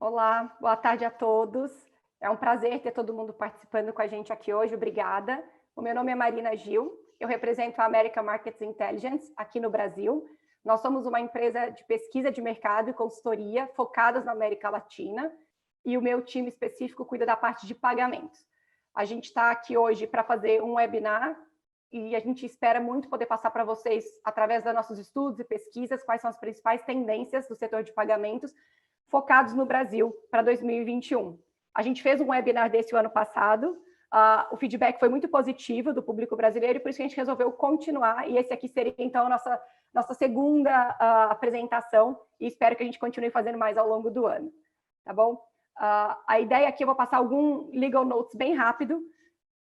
Olá, boa tarde a todos. É um prazer ter todo mundo participando com a gente aqui hoje, obrigada. O meu nome é Marina Gil, eu represento a American Markets Intelligence aqui no Brasil. Nós somos uma empresa de pesquisa de mercado e consultoria focadas na América Latina e o meu time específico cuida da parte de pagamentos. A gente está aqui hoje para fazer um webinar e a gente espera muito poder passar para vocês, através dos nossos estudos e pesquisas, quais são as principais tendências do setor de pagamentos focados no Brasil para 2021. A gente fez um webinar desse o ano passado, o feedback foi muito positivo do público brasileiro e por isso que a gente resolveu continuar e esse aqui seria então a nossa segunda apresentação e espero que a gente continue fazendo mais ao longo do ano, tá bom? A ideia aqui, eu vou passar algum legal notes bem rápido,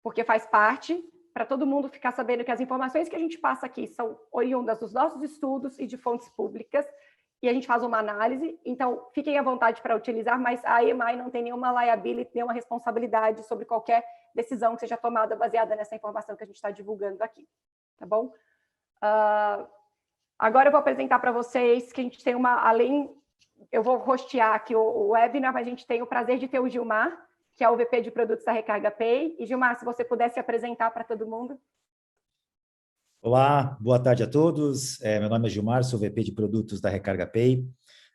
porque faz parte, para todo mundo ficar sabendo que as informações que a gente passa aqui são oriundas dos nossos estudos e de fontes públicas, e a gente faz uma análise, então fiquem à vontade para utilizar, mas a EMI não tem nenhuma liability, nenhuma responsabilidade sobre qualquer decisão que seja tomada baseada nessa informação que a gente está divulgando aqui, tá bom? Agora eu vou apresentar para vocês que a gente tem eu vou hostear aqui o webinar, mas a gente tem o prazer de ter o Gilmar, que é o VP de produtos da Recarga Pay. E Gilmar, se você pudesse apresentar para todo mundo. Olá, boa tarde a todos. Meu nome é Gilmar, sou VP de produtos da Recarga Pay.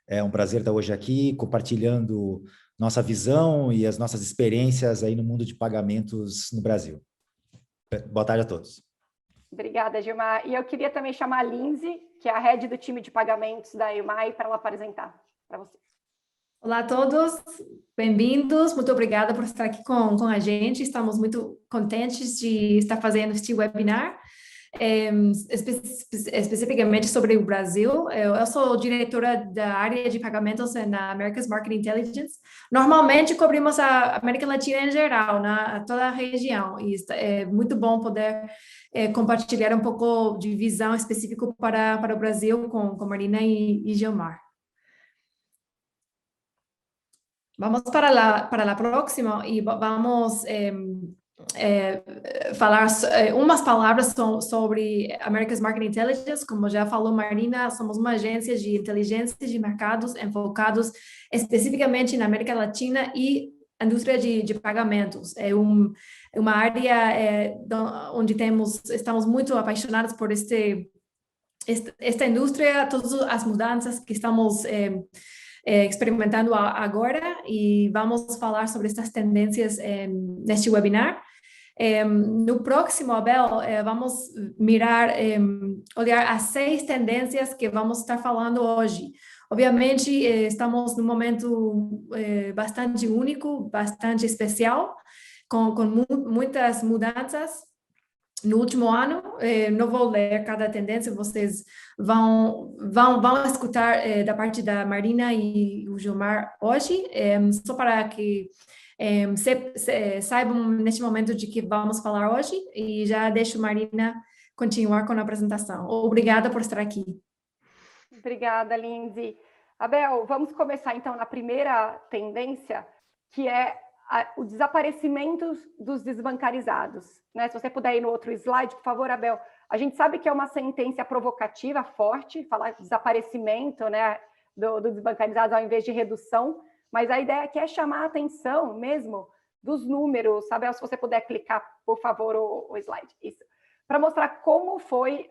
É um prazer estar hoje aqui compartilhando nossa visão e as nossas experiências aí no mundo de pagamentos no Brasil. Boa tarde a todos. Obrigada, Gilmar. E eu queria também chamar a Lindsay, que é a head do time de pagamentos da EMI, para ela apresentar para vocês. Olá a todos, bem-vindos, muito obrigada por estar aqui com a gente, estamos muito contentes de estar fazendo este webinar, especificamente sobre o Brasil. Eu sou diretora da área de pagamentos na America's Market Intelligence. Normalmente cobrimos a América Latina em geral, toda a região, e é muito bom poder compartilhar um pouco de visão específica para o Brasil com Marina e Gilmar. Vamos para la próxima e vamos falar umas palavras sobre America's Market Intelligence. Como já falou Marina, somos uma agência de inteligência de mercados enfocados especificamente na América Latina e indústria de pagamentos. É uma área onde estamos muito apaixonados por esta indústria, todas as mudanças que estamos experimentando agora e vamos falar sobre estas tendências neste webinar. No próximo, Abel, vamos olhar as 6 tendências que vamos estar falando hoje. Obviamente, estamos num momento bastante único, bastante especial, com muitas mudanças. No último ano, não vou ler cada tendência, vocês vão escutar da parte da Marina e o Gilmar hoje, só para que saibam neste momento de que vamos falar hoje, e já deixo Marina continuar com a apresentação. Obrigada por estar aqui. Obrigada, Lindsay. Abel, vamos começar então na primeira tendência, que é o desaparecimento dos desbancarizados, né? Se você puder ir no outro slide, por favor, Abel. A gente sabe que é uma sentença provocativa forte, falar de desaparecimento, né, do desbancarizado ao invés de redução, mas a ideia aqui é chamar a atenção mesmo dos números. Abel, se você puder clicar, por favor, o slide. Isso. Para mostrar como foi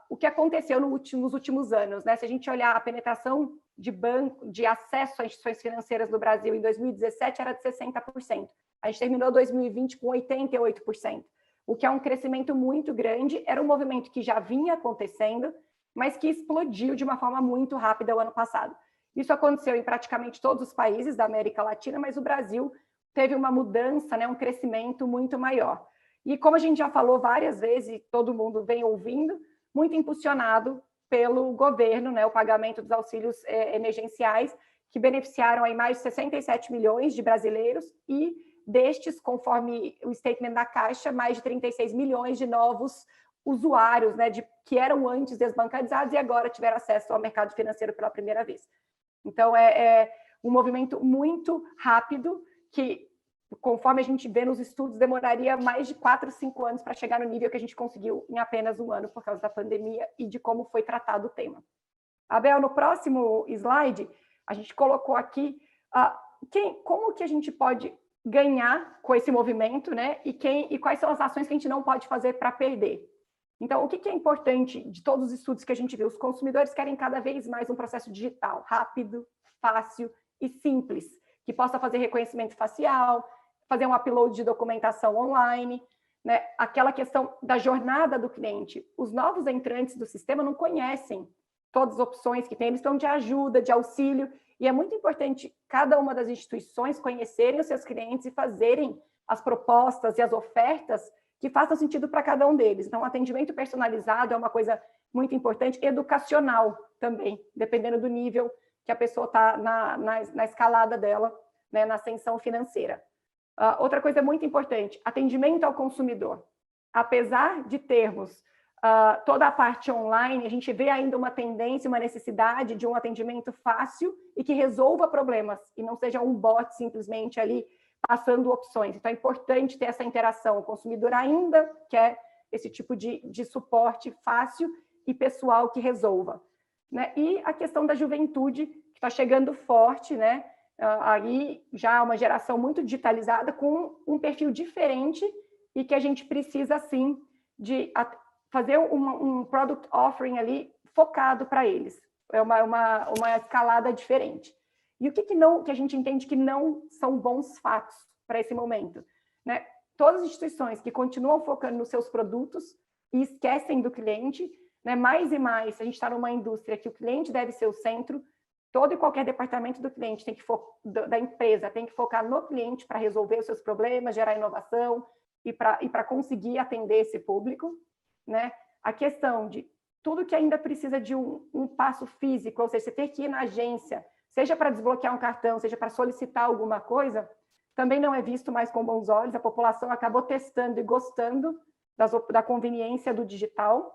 o que aconteceu nos últimos anos, né? Se a gente olhar a penetração de acesso a instituições financeiras no Brasil em 2017 era de 60%. A gente terminou 2020 com 88%, o que é um crescimento muito grande. Era um movimento que já vinha acontecendo, mas que explodiu de uma forma muito rápida o ano passado. Isso aconteceu em praticamente todos os países da América Latina, mas o Brasil teve uma mudança, né, um crescimento muito maior. E como a gente já falou várias vezes, todo mundo vem ouvindo, muito impulsionado pelo governo, né, o pagamento dos auxílios emergenciais, que beneficiaram aí mais de 67 milhões de brasileiros, e destes, conforme o statement da Caixa, mais de 36 milhões de novos usuários, né, que eram antes desbancarizados e agora tiveram acesso ao mercado financeiro pela primeira vez. Então, é um movimento muito rápido que, conforme a gente vê nos estudos, demoraria mais de 4, 5 anos para chegar no nível que a gente conseguiu em apenas um ano por causa da pandemia e de como foi tratado o tema. Abel, no próximo slide, a gente colocou aqui Como que a gente pode ganhar com esse movimento, né? E quais são as ações que a gente não pode fazer para perder? Então, o que é importante de todos os estudos que a gente viu? Os consumidores querem cada vez mais um processo digital, rápido, fácil e simples, que possa fazer reconhecimento facial, fazer um upload de documentação online, né? Aquela questão da jornada do cliente. Os novos entrantes do sistema não conhecem todas as opções que tem, eles estão de ajuda, de auxílio, e é muito importante cada uma das instituições conhecerem os seus clientes e fazerem as propostas e as ofertas que façam sentido para cada um deles. Então, o atendimento personalizado é uma coisa muito importante, educacional também, dependendo do nível que a pessoa está na escalada dela, né, na ascensão financeira. Outra coisa muito importante, atendimento ao consumidor. Apesar de termos toda a parte online, a gente vê ainda uma tendência, uma necessidade de um atendimento fácil e que resolva problemas, e não seja um bot simplesmente ali passando opções. Então, é importante ter essa interação. O consumidor ainda quer esse tipo de suporte fácil e pessoal que resolva, né? E a questão da juventude, que está chegando forte, né? Aí já uma geração muito digitalizada, com um perfil diferente e que a gente precisa, sim, de fazer um product offering ali focado para eles. É uma escalada diferente. E o que a gente entende que não são bons fatos para esse momento, né? Todas as instituições que continuam focando nos seus produtos e esquecem do cliente, né? Mais e mais, a gente está numa indústria que o cliente deve ser o centro, todo e qualquer departamento do cliente da empresa tem que focar no cliente para resolver os seus problemas, gerar inovação e para conseguir atender esse público, né? A questão de tudo que ainda precisa de um passo físico, ou seja, você ter que ir na agência, seja para desbloquear um cartão, seja para solicitar alguma coisa, também não é visto mais com bons olhos. A população acabou testando e gostando da conveniência do digital.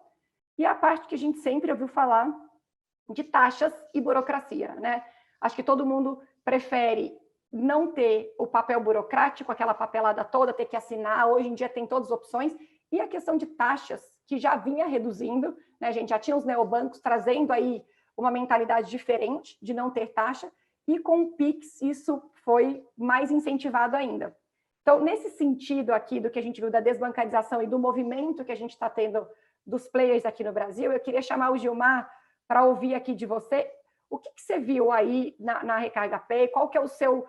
E a parte que a gente sempre ouviu falar de taxas e burocracia, né? Acho que todo mundo prefere não ter o papel burocrático, aquela papelada toda, ter que assinar. Hoje em dia tem todas as opções. E a questão de taxas, que já vinha reduzindo, né? A gente já tinha os neobancos trazendo aí uma mentalidade diferente de não ter taxa, e com o Pix isso foi mais incentivado ainda. Então, nesse sentido aqui do que a gente viu da desbancarização e do movimento que a gente está tendo dos players aqui no Brasil, eu queria chamar o Gilmar para ouvir aqui de você. O que você viu aí na Recarga Pay? Qual que é o seu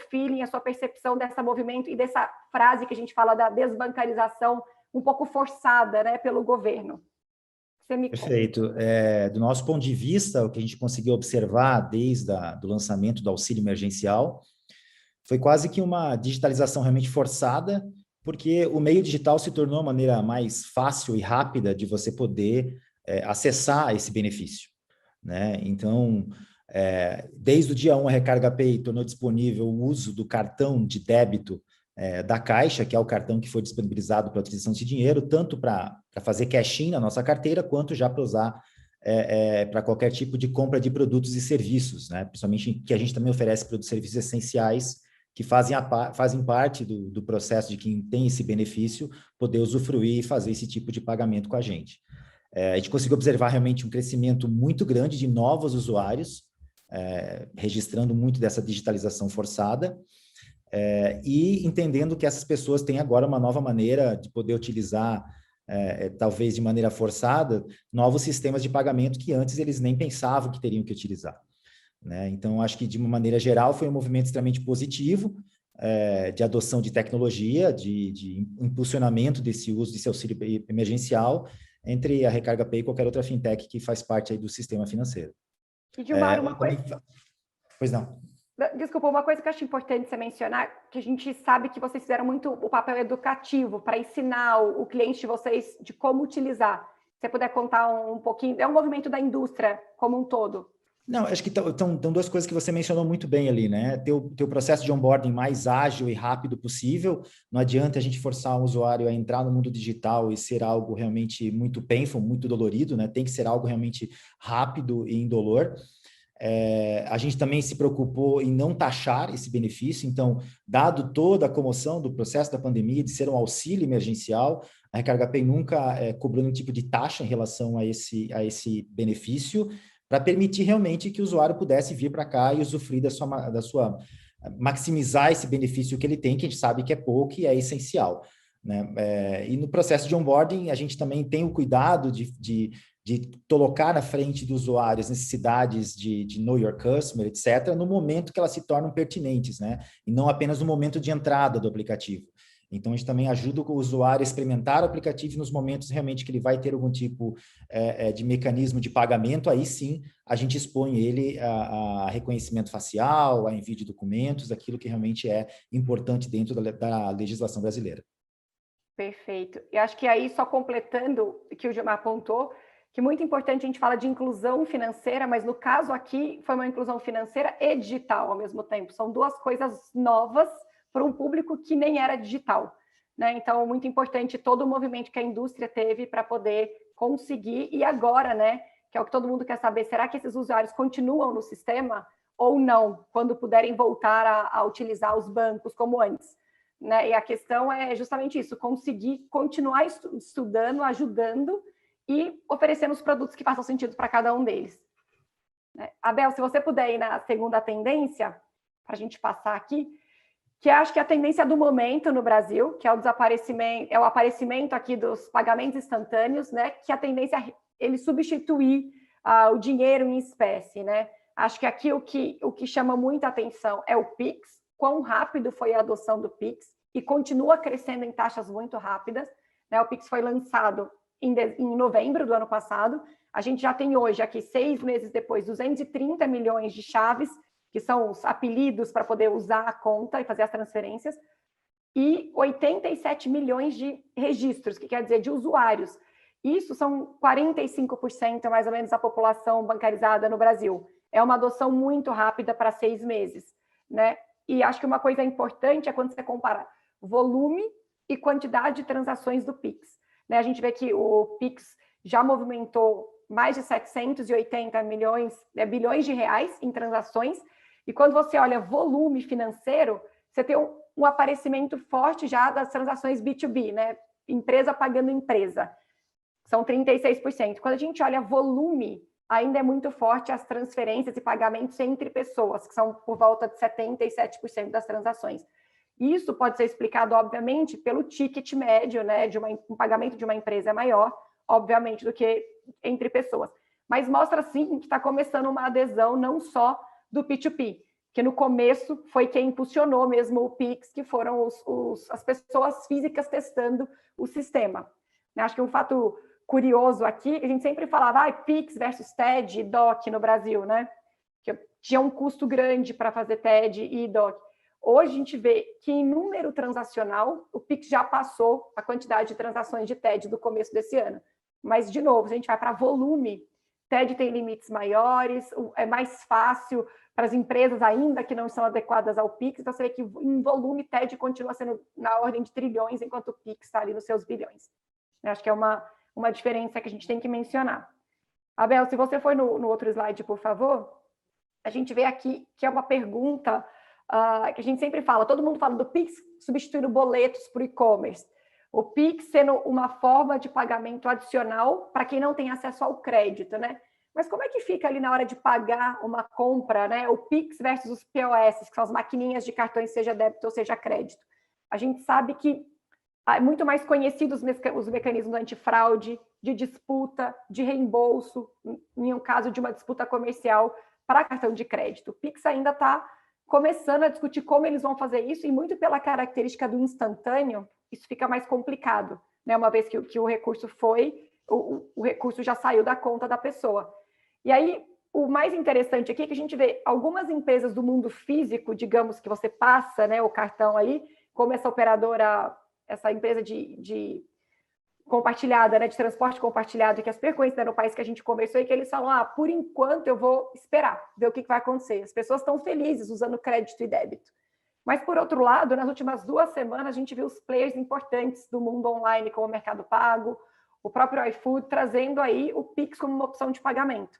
feeling, a sua percepção desse movimento e dessa frase que a gente fala da desbancarização um pouco forçada, né, pelo governo? Perfeito. Do nosso ponto de vista, o que a gente conseguiu observar desde do lançamento do auxílio emergencial foi quase que uma digitalização realmente forçada, porque o meio digital se tornou a maneira mais fácil e rápida de você poder acessar esse benefício, né? Então, desde o dia 1, a Recarga Pay tornou disponível o uso do cartão de débito da Caixa, que é o cartão que foi disponibilizado para a utilização desse dinheiro, tanto para fazer cash-in na nossa carteira, quanto já para usar para qualquer tipo de compra de produtos e serviços, né? Principalmente que a gente também oferece produtos e serviços essenciais que fazem parte do processo de quem tem esse benefício poder usufruir e fazer esse tipo de pagamento com a gente. A gente conseguiu observar realmente um crescimento muito grande de novos usuários, registrando muito dessa digitalização forçada, e entendendo que essas pessoas têm agora uma nova maneira de poder utilizar, talvez de maneira forçada, novos sistemas de pagamento que antes eles nem pensavam que teriam que utilizar, né? Então, acho que de uma maneira geral foi um movimento extremamente positivo, de adoção de tecnologia, de impulsionamento desse uso desse auxílio emergencial entre a Recarga Pay e qualquer outra fintech que faz parte aí do sistema financeiro. E, Gilmar, uma coisa... Pois não. Desculpa, uma coisa que eu acho importante você mencionar, que a gente sabe que vocês fizeram muito o papel educativo para ensinar o cliente de vocês de como utilizar. Se você puder contar um pouquinho, é um movimento da indústria como um todo. Não, acho que estão duas coisas que você mencionou muito bem ali, né? Ter o processo de onboarding mais ágil e rápido possível. Não adianta a gente forçar um usuário a entrar no mundo digital e ser algo realmente muito painful, muito dolorido, né? Tem que ser algo realmente rápido e indolor. A gente também se preocupou em não taxar esse benefício. Então, dado toda a comoção do processo da pandemia, de ser um auxílio emergencial, a Recarga Pay nunca cobrou nenhum tipo de taxa em relação a esse benefício, para permitir realmente que o usuário pudesse vir para cá e usufruir maximizar esse benefício que ele tem, que a gente sabe que é pouco e é essencial, né? E no processo de onboarding, a gente também tem o cuidado de colocar na frente do usuário as necessidades de know your customer, etc., no momento que elas se tornam pertinentes, né? E não apenas no momento de entrada do aplicativo. Então, a gente também ajuda o usuário a experimentar o aplicativo nos momentos realmente que ele vai ter algum tipo de mecanismo de pagamento. Aí sim, a gente expõe ele a reconhecimento facial, a envio de documentos, aquilo que realmente é importante dentro da legislação brasileira. Perfeito. E acho que aí, só completando o que o Gilmar apontou, que é muito importante, a gente fala de inclusão financeira, mas no caso aqui foi uma inclusão financeira e digital ao mesmo tempo. São duas coisas novas para um público que nem era digital, né? Então, muito importante todo o movimento que a indústria teve para poder conseguir, e agora, né, que é o que todo mundo quer saber, será que esses usuários continuam no sistema ou não, quando puderem voltar a utilizar os bancos como antes, né? E a questão é justamente isso, conseguir continuar estudando, ajudando e oferecendo os produtos que façam sentido para cada um deles. Abel, se você puder ir na segunda tendência, para a gente passar aqui, que acho que é a tendência do momento no Brasil, que é o aparecimento aqui dos pagamentos instantâneos, né? Que a tendência é ele substituir o dinheiro em espécie, né? Acho que aqui o que chama muita atenção é o Pix, quão rápido foi a adoção do Pix, e continua crescendo em taxas muito rápidas, né? O Pix foi lançado em novembro do ano passado, a gente já tem hoje, aqui 6 meses depois, 230 milhões de chaves, que são os apelidos para poder usar a conta e fazer as transferências, e 87 milhões de registros, que quer dizer de usuários. Isso são 45% mais ou menos da população bancarizada no Brasil. É uma adoção muito rápida para 6 meses, né? E acho que uma coisa importante é quando você compara volume e quantidade de transações do Pix, né? A gente vê que o Pix já movimentou mais de 780 bilhões de reais em transações, e quando você olha volume financeiro, você tem um aparecimento forte já das transações B2B, né? Empresa pagando empresa. São 36%. Quando a gente olha volume, ainda é muito forte as transferências e pagamentos entre pessoas, que são por volta de 77% das transações. Isso pode ser explicado, obviamente, pelo ticket médio, né? Um pagamento de uma empresa é maior, obviamente, do que entre pessoas. Mas mostra, sim, que está começando uma adesão não só do P2P, que no começo foi quem impulsionou mesmo o Pix, que foram as pessoas físicas testando o sistema. Acho que um fato curioso aqui, a gente sempre falava Pix versus TED e DOC no Brasil, né? Que tinha um custo grande para fazer TED e DOC. Hoje a gente vê que em número transacional, o Pix já passou a quantidade de transações de TED do começo desse ano. Mas, de novo, se a gente vai para volume, TED tem limites maiores, é mais fácil para as empresas ainda que não são adequadas ao Pix, então você vê que em volume TED continua sendo na ordem de trilhões, enquanto o Pix está ali nos seus bilhões. Eu acho que é uma diferença que a gente tem que mencionar. Abel, se você for no outro slide, por favor, a gente vê aqui que é uma pergunta que a gente sempre fala, todo mundo fala do Pix substituindo boletos por e-commerce. O Pix sendo uma forma de pagamento adicional para quem não tem acesso ao crédito, né? Mas como é que fica ali na hora de pagar uma compra, né? O Pix versus os POS, que são as maquininhas de cartões, seja débito ou seja crédito. A gente sabe que é muito mais conhecido os mecanismos antifraude, de disputa, de reembolso, em um caso de uma disputa comercial para cartão de crédito. O Pix ainda está começando a discutir como eles vão fazer isso, e muito pela característica do instantâneo, isso fica mais complicado, né? Uma vez que o recurso o recurso já saiu da conta da pessoa. E aí, o mais interessante aqui é que a gente vê algumas empresas do mundo físico, digamos que você passa, né, o cartão ali, como essa operadora, essa empresa de compartilhada, né, de transporte compartilhado, que as frequências no país que a gente conversou, e que eles falam, por enquanto eu vou esperar, ver o que vai acontecer. As pessoas estão felizes usando crédito e débito. Mas, por outro lado, nas últimas 2 semanas, a gente viu os players importantes do mundo online, como o Mercado Pago, o próprio iFood, trazendo aí o Pix como uma opção de pagamento,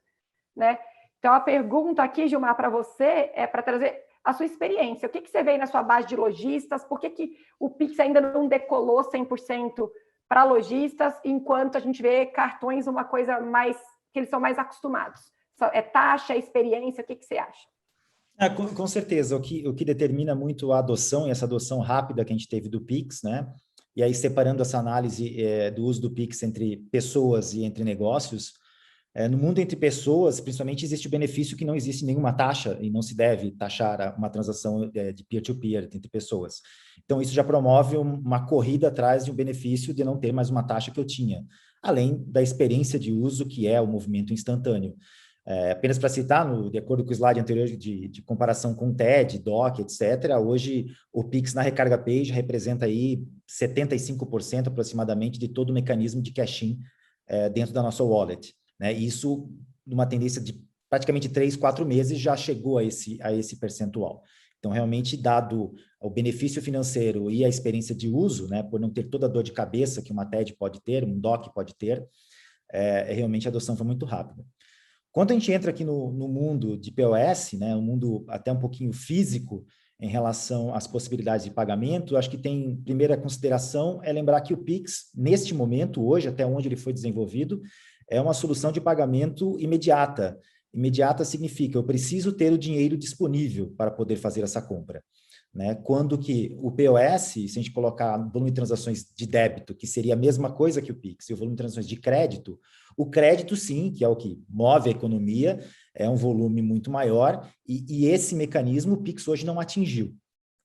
né? Então, a pergunta aqui, Gilmar, para você, é para trazer a sua experiência. O que você vê na sua base de lojistas? Por que o Pix ainda não decolou 100% para lojistas, enquanto a gente vê cartões uma coisa mais, que eles são mais acostumados? É taxa, experiência? O que você acha? Com certeza, o que determina muito a adoção, e essa adoção rápida que a gente teve do Pix, né? E aí, separando essa análise do uso do Pix entre pessoas e entre negócios, no mundo entre pessoas, principalmente, existe o benefício que não existe nenhuma taxa e não se deve taxar uma transação de peer-to-peer entre pessoas. Então, isso já promove uma corrida atrás de um benefício de não ter mais uma taxa que eu tinha, além da experiência de uso, que é o movimento instantâneo. Apenas para citar, de acordo com o slide anterior de comparação com o TED, DOC, etc., hoje o Pix na Recarga Pay já representa aí 75% aproximadamente de todo o mecanismo de cash-in dentro da nossa wallet. Né? Isso, numa tendência de praticamente 3, 4 meses, já chegou a esse percentual. Então, realmente, dado o benefício financeiro e a experiência de uso, né, por não ter toda a dor de cabeça que uma TED pode ter, um DOC pode ter, realmente a adoção foi muito rápida. Quando a gente entra aqui no mundo de POS, né, um mundo até um pouquinho físico em relação às possibilidades de pagamento, acho que tem, primeira consideração, é lembrar que o Pix, neste momento, hoje, até onde ele foi desenvolvido, é uma solução de pagamento imediata. Imediata significa, eu preciso ter o dinheiro disponível para poder fazer essa compra. Né? Quando que o POS, se a gente colocar o volume de transações de débito, que seria a mesma coisa que o Pix, e o volume de transações de crédito, o crédito sim, que é o que move a economia, é um volume muito maior, e esse mecanismo o Pix hoje não atingiu.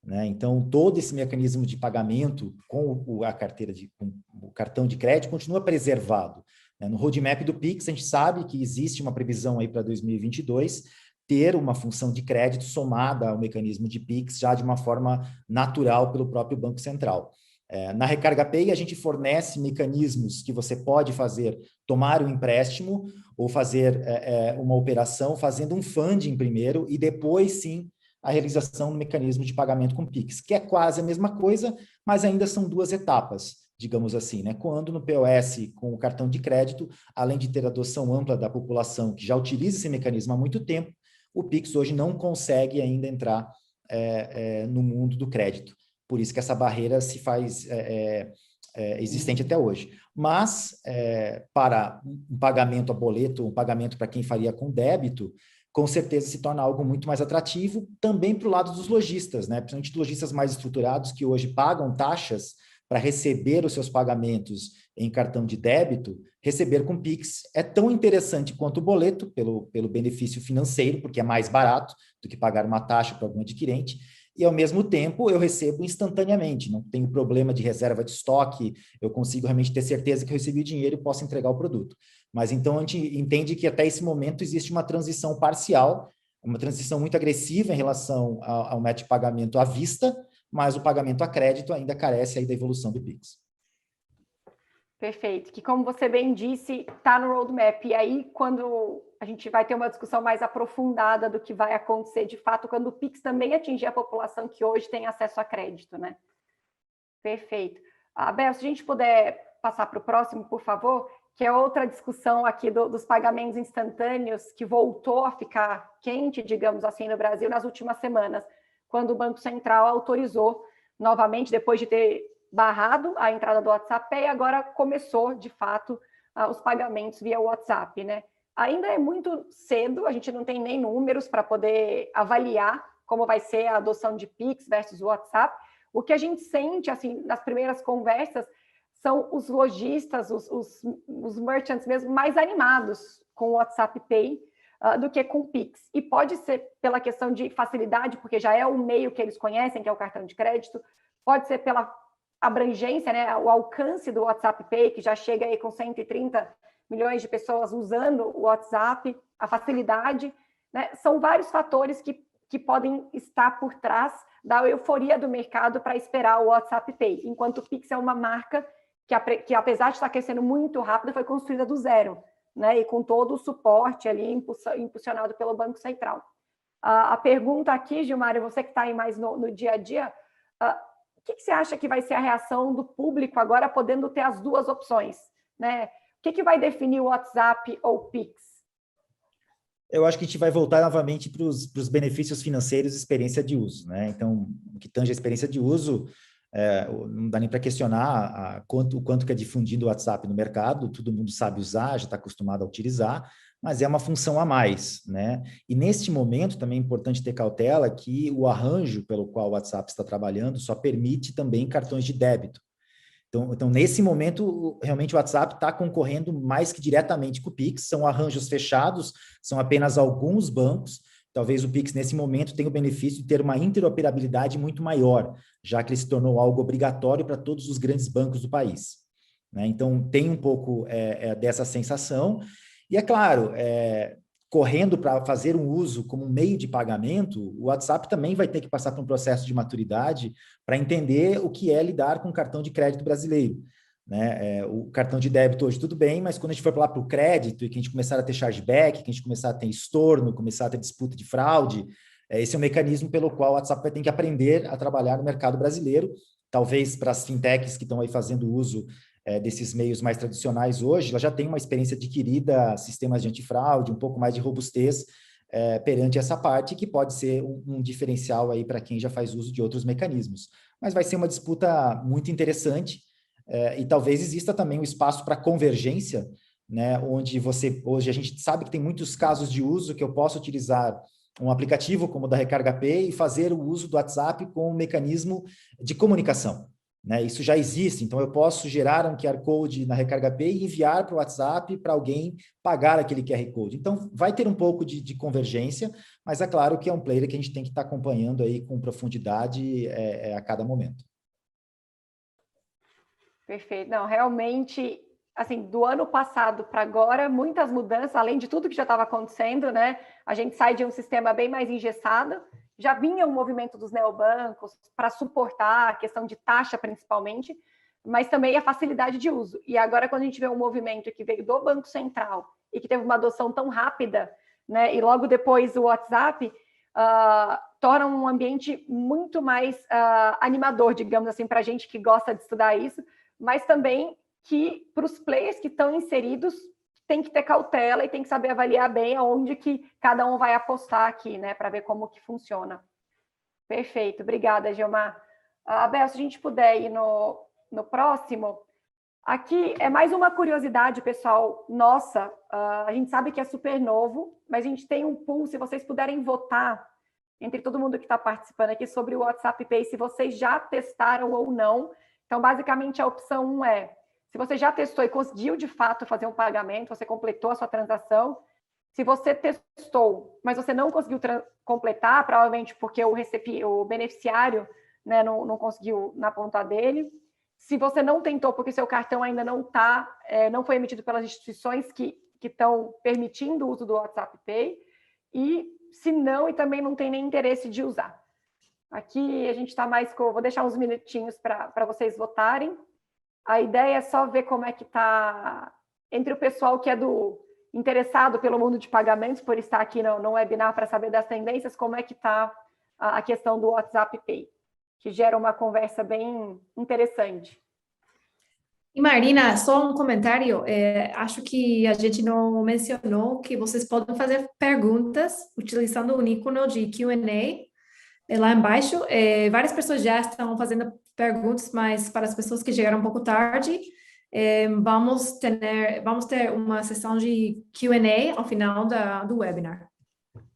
Né? Então, todo esse mecanismo de pagamento com a carteira com o cartão de crédito continua preservado. Né? No roadmap do Pix, a gente sabe que existe uma previsão aí para 2022, ter uma função de crédito somada ao mecanismo de Pix já de uma forma natural pelo próprio Banco Central. Na Recarga Pay, a gente fornece mecanismos que você pode fazer, tomar um empréstimo ou fazer uma operação fazendo um funding primeiro e depois, sim, a realização do mecanismo de pagamento com Pix, que é quase a mesma coisa, mas ainda são duas etapas, digamos assim, né? Quando no POS, com o cartão de crédito, além de ter a adoção ampla da população que já utiliza esse mecanismo há muito tempo, o Pix hoje não consegue ainda entrar no mundo do crédito. Por isso que essa barreira se faz existente até hoje. Mas, para um pagamento a boleto, um pagamento para quem faria com débito, com certeza se torna algo muito mais atrativo, também para o lado dos lojistas, né? Principalmente lojistas mais estruturados que hoje pagam taxas para receber os seus pagamentos em cartão de débito, receber com Pix é tão interessante quanto o boleto, pelo benefício financeiro, porque é mais barato do que pagar uma taxa para algum adquirente, e ao mesmo tempo eu recebo instantaneamente, não tenho problema de reserva de estoque, eu consigo realmente ter certeza que eu recebi o dinheiro e posso entregar o produto. Mas então a gente entende que até esse momento existe uma transição parcial, uma transição muito agressiva em relação ao método de pagamento à vista, mas o pagamento a crédito ainda carece aí da evolução do Pix. Perfeito, que como você bem disse, está no roadmap, e aí quando a gente vai ter uma discussão mais aprofundada do que vai acontecer de fato, quando o Pix também atingir a população que hoje tem acesso a crédito, né? Perfeito. Abel, se a gente puder passar para o próximo, por favor, que é outra discussão aqui dos pagamentos instantâneos, que voltou a ficar quente, digamos assim, no Brasil nas últimas semanas, quando o Banco Central autorizou novamente, depois de ter barrado a entrada do WhatsApp Pay, agora começou, de fato, os pagamentos via WhatsApp, né? Ainda é muito cedo, a gente não tem nem números para poder avaliar como vai ser a adoção de Pix versus WhatsApp. O que a gente sente, assim, nas primeiras conversas, são os lojistas, os merchants mesmo, mais animados com o WhatsApp Pay do que com o Pix. E pode ser pela questão de facilidade, porque já é o meio que eles conhecem, que é o cartão de crédito, pode ser pela abrangência, né, o alcance do WhatsApp Pay, que já chega aí com 130 milhões de pessoas usando o WhatsApp, a facilidade, né, são vários fatores que podem estar por trás da euforia do mercado para esperar o WhatsApp Pay, enquanto o Pix é uma marca que apesar de estar crescendo muito rápido, foi construída do zero, né, e com todo o suporte ali impulsionado pelo Banco Central. A pergunta aqui, Gilmário, você que está aí mais no dia a dia, o que você acha que vai ser a reação do público agora, podendo ter as duas opções, né? O que vai definir o WhatsApp ou o Pix? Eu acho que a gente vai voltar novamente para os benefícios financeiros e experiência de uso, né? Então, o que tange a experiência de uso, não dá nem para questionar o quanto que é difundido o WhatsApp no mercado, todo mundo sabe usar, já está acostumado a utilizar, mas é uma função a mais, né? E neste momento também é importante ter cautela que o arranjo pelo qual o WhatsApp está trabalhando só permite também cartões de débito. Então, nesse momento, realmente o WhatsApp está concorrendo mais que diretamente com o Pix, são arranjos fechados, são apenas alguns bancos. Talvez o Pix, nesse momento, tenha o benefício de ter uma interoperabilidade muito maior, já que ele se tornou algo obrigatório para todos os grandes bancos do país, né? Então, tem um pouco dessa sensação. E, é claro, correndo para fazer um uso como um meio de pagamento, o WhatsApp também vai ter que passar por um processo de maturidade para entender o que é lidar com o cartão de crédito brasileiro, né? O cartão de débito hoje tudo bem, mas quando a gente for falar para o crédito e que a gente começar a ter chargeback, que a gente começar a ter estorno, começar a ter disputa de fraude, esse é um mecanismo pelo qual o WhatsApp vai ter que aprender a trabalhar no mercado brasileiro. Talvez para as fintechs que estão aí fazendo uso desses meios mais tradicionais hoje, ela já tem uma experiência adquirida, sistemas de antifraude, um pouco mais de robustez perante essa parte, que pode ser um diferencial aí para quem já faz uso de outros mecanismos. Mas vai ser uma disputa muito interessante, e talvez exista também um espaço para convergência, né, onde hoje a gente sabe que tem muitos casos de uso que eu posso utilizar um aplicativo como o da Recarga Pay e fazer o uso do WhatsApp com um mecanismo de comunicação, né? Isso já existe, então eu posso gerar um QR Code na Recarga Pay e enviar para o WhatsApp para alguém pagar aquele QR Code. Então, vai ter um pouco de convergência, mas é claro que é um player que a gente tem que estar acompanhando aí com profundidade a cada momento. Perfeito. Não, realmente, assim, do ano passado para agora, muitas mudanças, além de tudo que já estava acontecendo, né? A gente sai de um sistema bem mais engessado. Já vinha um movimento dos neobancos para suportar a questão de taxa, principalmente, mas também a facilidade de uso. E agora, quando a gente vê um movimento que veio do Banco Central e que teve uma adoção tão rápida, né? E logo depois o WhatsApp, torna um ambiente muito mais animador, digamos assim, para a gente que gosta de estudar isso, mas também que para os players que estão inseridos tem que ter cautela e tem que saber avaliar bem aonde que cada um vai apostar aqui, né, para ver como que funciona. Perfeito, obrigada, Gilmar. Abel, se a gente puder ir no próximo, aqui é mais uma curiosidade, pessoal, nossa, a gente sabe que é super novo, mas a gente tem um pool, se vocês puderem votar entre todo mundo que está participando aqui sobre o WhatsApp Pay, se vocês já testaram ou não. Então, basicamente, a opção 1 é, se você já testou e conseguiu, de fato, fazer um pagamento, você completou a sua transação. Se você testou, mas você não conseguiu completar, provavelmente porque o beneficiário, né, não conseguiu na ponta dele. Se você não tentou porque seu cartão ainda não foi emitido pelas instituições que estão permitindo o uso do WhatsApp Pay. E se não, e também não tem nem interesse de usar. Aqui a gente está mais com... Vou deixar uns minutinhos para vocês votarem. A ideia é só ver como é que está entre o pessoal que é interessado pelo mundo de pagamentos, por estar aqui no webinar para saber das tendências, como é que está a questão do WhatsApp Pay, que gera uma conversa bem interessante. E Marina, só um comentário, acho que a gente não mencionou que vocês podem fazer perguntas utilizando o ícone de Q&A lá embaixo. Várias pessoas já estão fazendo perguntas, mas para as pessoas que chegaram um pouco tarde, vamos ter uma sessão de Q&A ao final do webinar.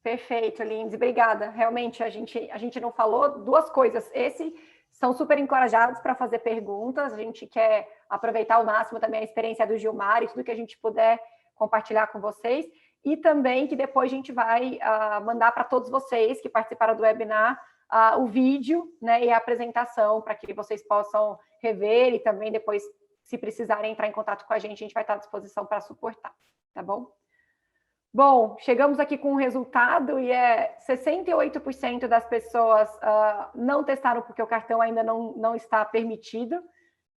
Perfeito, Lindsay, obrigada. Realmente, a gente não falou duas coisas. São super encorajados para fazer perguntas, a gente quer aproveitar ao máximo também a experiência do Gilmar e tudo que a gente puder compartilhar com vocês, e também que depois a gente vai mandar para todos vocês que participaram do webinar o vídeo, né, e a apresentação para que vocês possam rever e também depois, se precisarem entrar em contato com a gente vai estar à disposição para suportar, tá bom? Bom, chegamos aqui com um resultado e 68% das pessoas não testaram porque o cartão ainda não está permitido,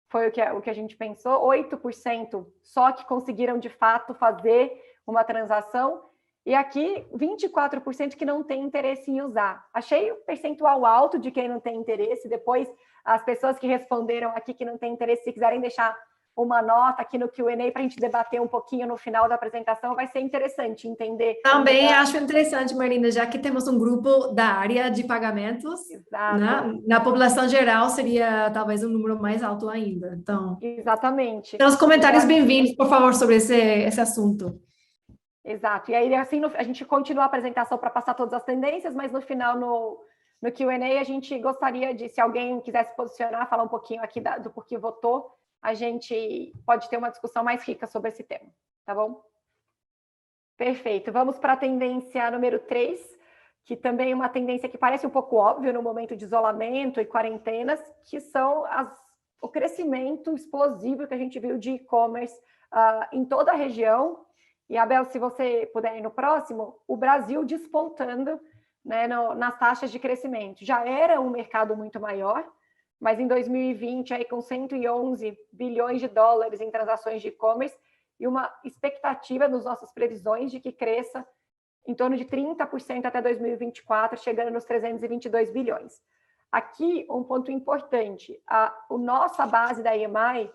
foi o que a gente pensou, 8% só que conseguiram de fato fazer uma transação, e aqui 24% que não tem interesse em usar. Achei o percentual alto de quem não tem interesse, depois as pessoas que responderam aqui que não tem interesse, se quiserem deixar uma nota aqui no Q&A para a gente debater um pouquinho no final da apresentação, vai ser interessante entender. Também acho interessante, Marina, já que temos um grupo da área de pagamentos, né? Na população geral seria talvez um número mais alto ainda. Então, exatamente. Então, os comentários bem-vindos, por favor, sobre esse assunto. Exato. E aí, assim, a gente continua a apresentação para passar todas as tendências, mas no final, no Q&A, a gente gostaria de, se alguém quiser se posicionar, falar um pouquinho aqui do porquê votou, a gente pode ter uma discussão mais rica sobre esse tema, tá bom? Perfeito. Vamos para a tendência número 3, que também é uma tendência que parece um pouco óbvia no momento de isolamento e quarentenas, que são o crescimento explosivo que a gente viu de e-commerce em toda a região. E, Abel, se você puder ir no próximo, o Brasil despontando, né, nas taxas de crescimento. Já era um mercado muito maior, mas em 2020, aí, com 111 bilhões de dólares em transações de e-commerce, e uma expectativa nas nossas previsões de que cresça em torno de 30% até 2024, chegando nos 322 bilhões. Aqui, um ponto importante, a nossa base da EMI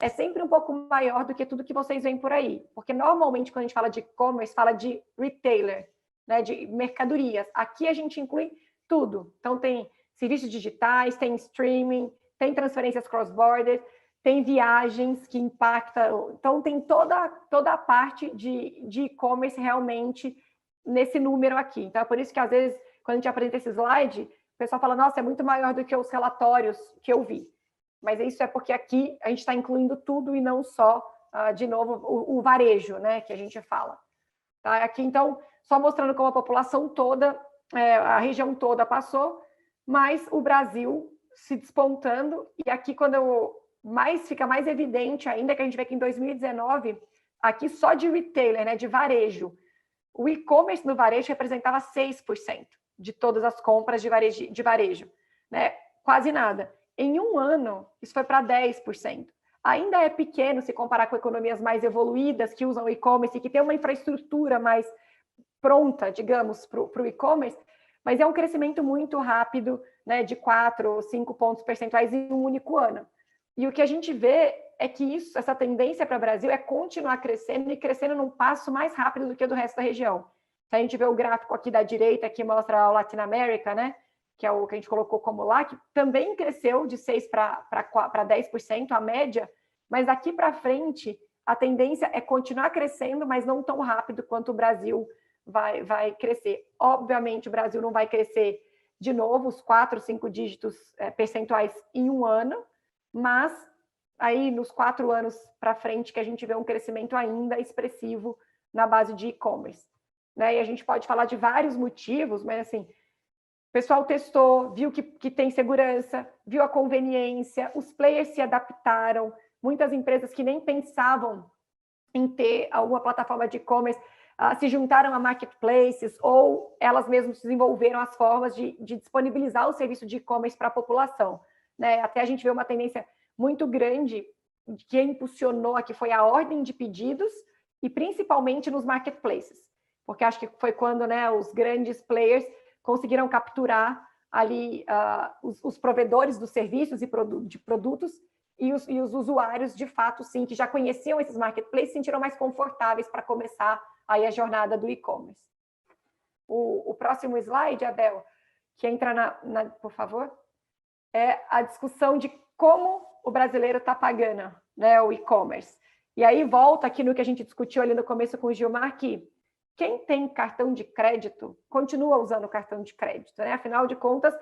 é sempre um pouco maior do que tudo que vocês veem por aí, porque normalmente quando a gente fala de e-commerce, fala de retailer, né, de mercadorias. Aqui a gente inclui tudo. Então tem serviços digitais, tem streaming, tem transferências cross-border, tem viagens que impactam. Então tem toda a parte de e-commerce realmente nesse número aqui. Então é por isso que às vezes quando a gente apresenta esse slide, o pessoal fala, nossa, é muito maior do que os relatórios que eu vi. Mas isso é porque aqui a gente está incluindo tudo e não só, de novo, o varejo, né, que a gente fala. Tá? Aqui, então, só mostrando como a população toda, a região toda passou, mas o Brasil se despontando. E aqui, quando fica mais evidente ainda, que a gente vê que em 2019, aqui só de retailer, né, de varejo, o e-commerce no varejo representava 6% de todas as compras de varejo, né? Quase nada. Em um ano, isso foi para 10%. Ainda é pequeno se comparar com economias mais evoluídas, que usam e-commerce, que tem uma infraestrutura mais pronta, digamos, para o e-commerce, mas é um crescimento muito rápido, né, de 4 ou 5 pontos percentuais em um único ano. E o que a gente vê é que essa tendência para o Brasil é continuar crescendo e crescendo num passo mais rápido do que o do resto da região. Se a gente vê o gráfico aqui da direita, que mostra a Latin America, né, que é o que a gente colocou como lá, que também cresceu de 6% para 10%, a média, mas daqui para frente a tendência é continuar crescendo, mas não tão rápido quanto o Brasil vai crescer. Obviamente, o Brasil não vai crescer de novo os 4, 5 dígitos percentuais em um ano, mas aí nos 4 anos para frente que a gente vê um crescimento ainda expressivo na base de e-commerce. Né? E a gente pode falar de vários motivos, mas assim, o pessoal testou, viu que tem segurança, viu a conveniência, os players se adaptaram, muitas empresas que nem pensavam em ter alguma plataforma de e-commerce se juntaram a marketplaces ou elas mesmas desenvolveram as formas de disponibilizar o serviço de e-commerce para a população. Né? Até a gente vê uma tendência muito grande que impulsionou aqui foi a ordem de pedidos e principalmente nos marketplaces, porque acho que foi quando, né, os grandes players conseguiram capturar ali os provedores dos serviços e de produtos e os usuários, de fato, sim, que já conheciam esses marketplaces, se sentiram mais confortáveis para começar aí a jornada do e-commerce. O próximo slide, Abel, que entra por favor, é a discussão de como o brasileiro está pagando, né, o e-commerce. E aí volta aqui no que a gente discutiu ali no começo com o Gilmar, que quem tem cartão de crédito continua usando o cartão de crédito, né? Afinal de contas,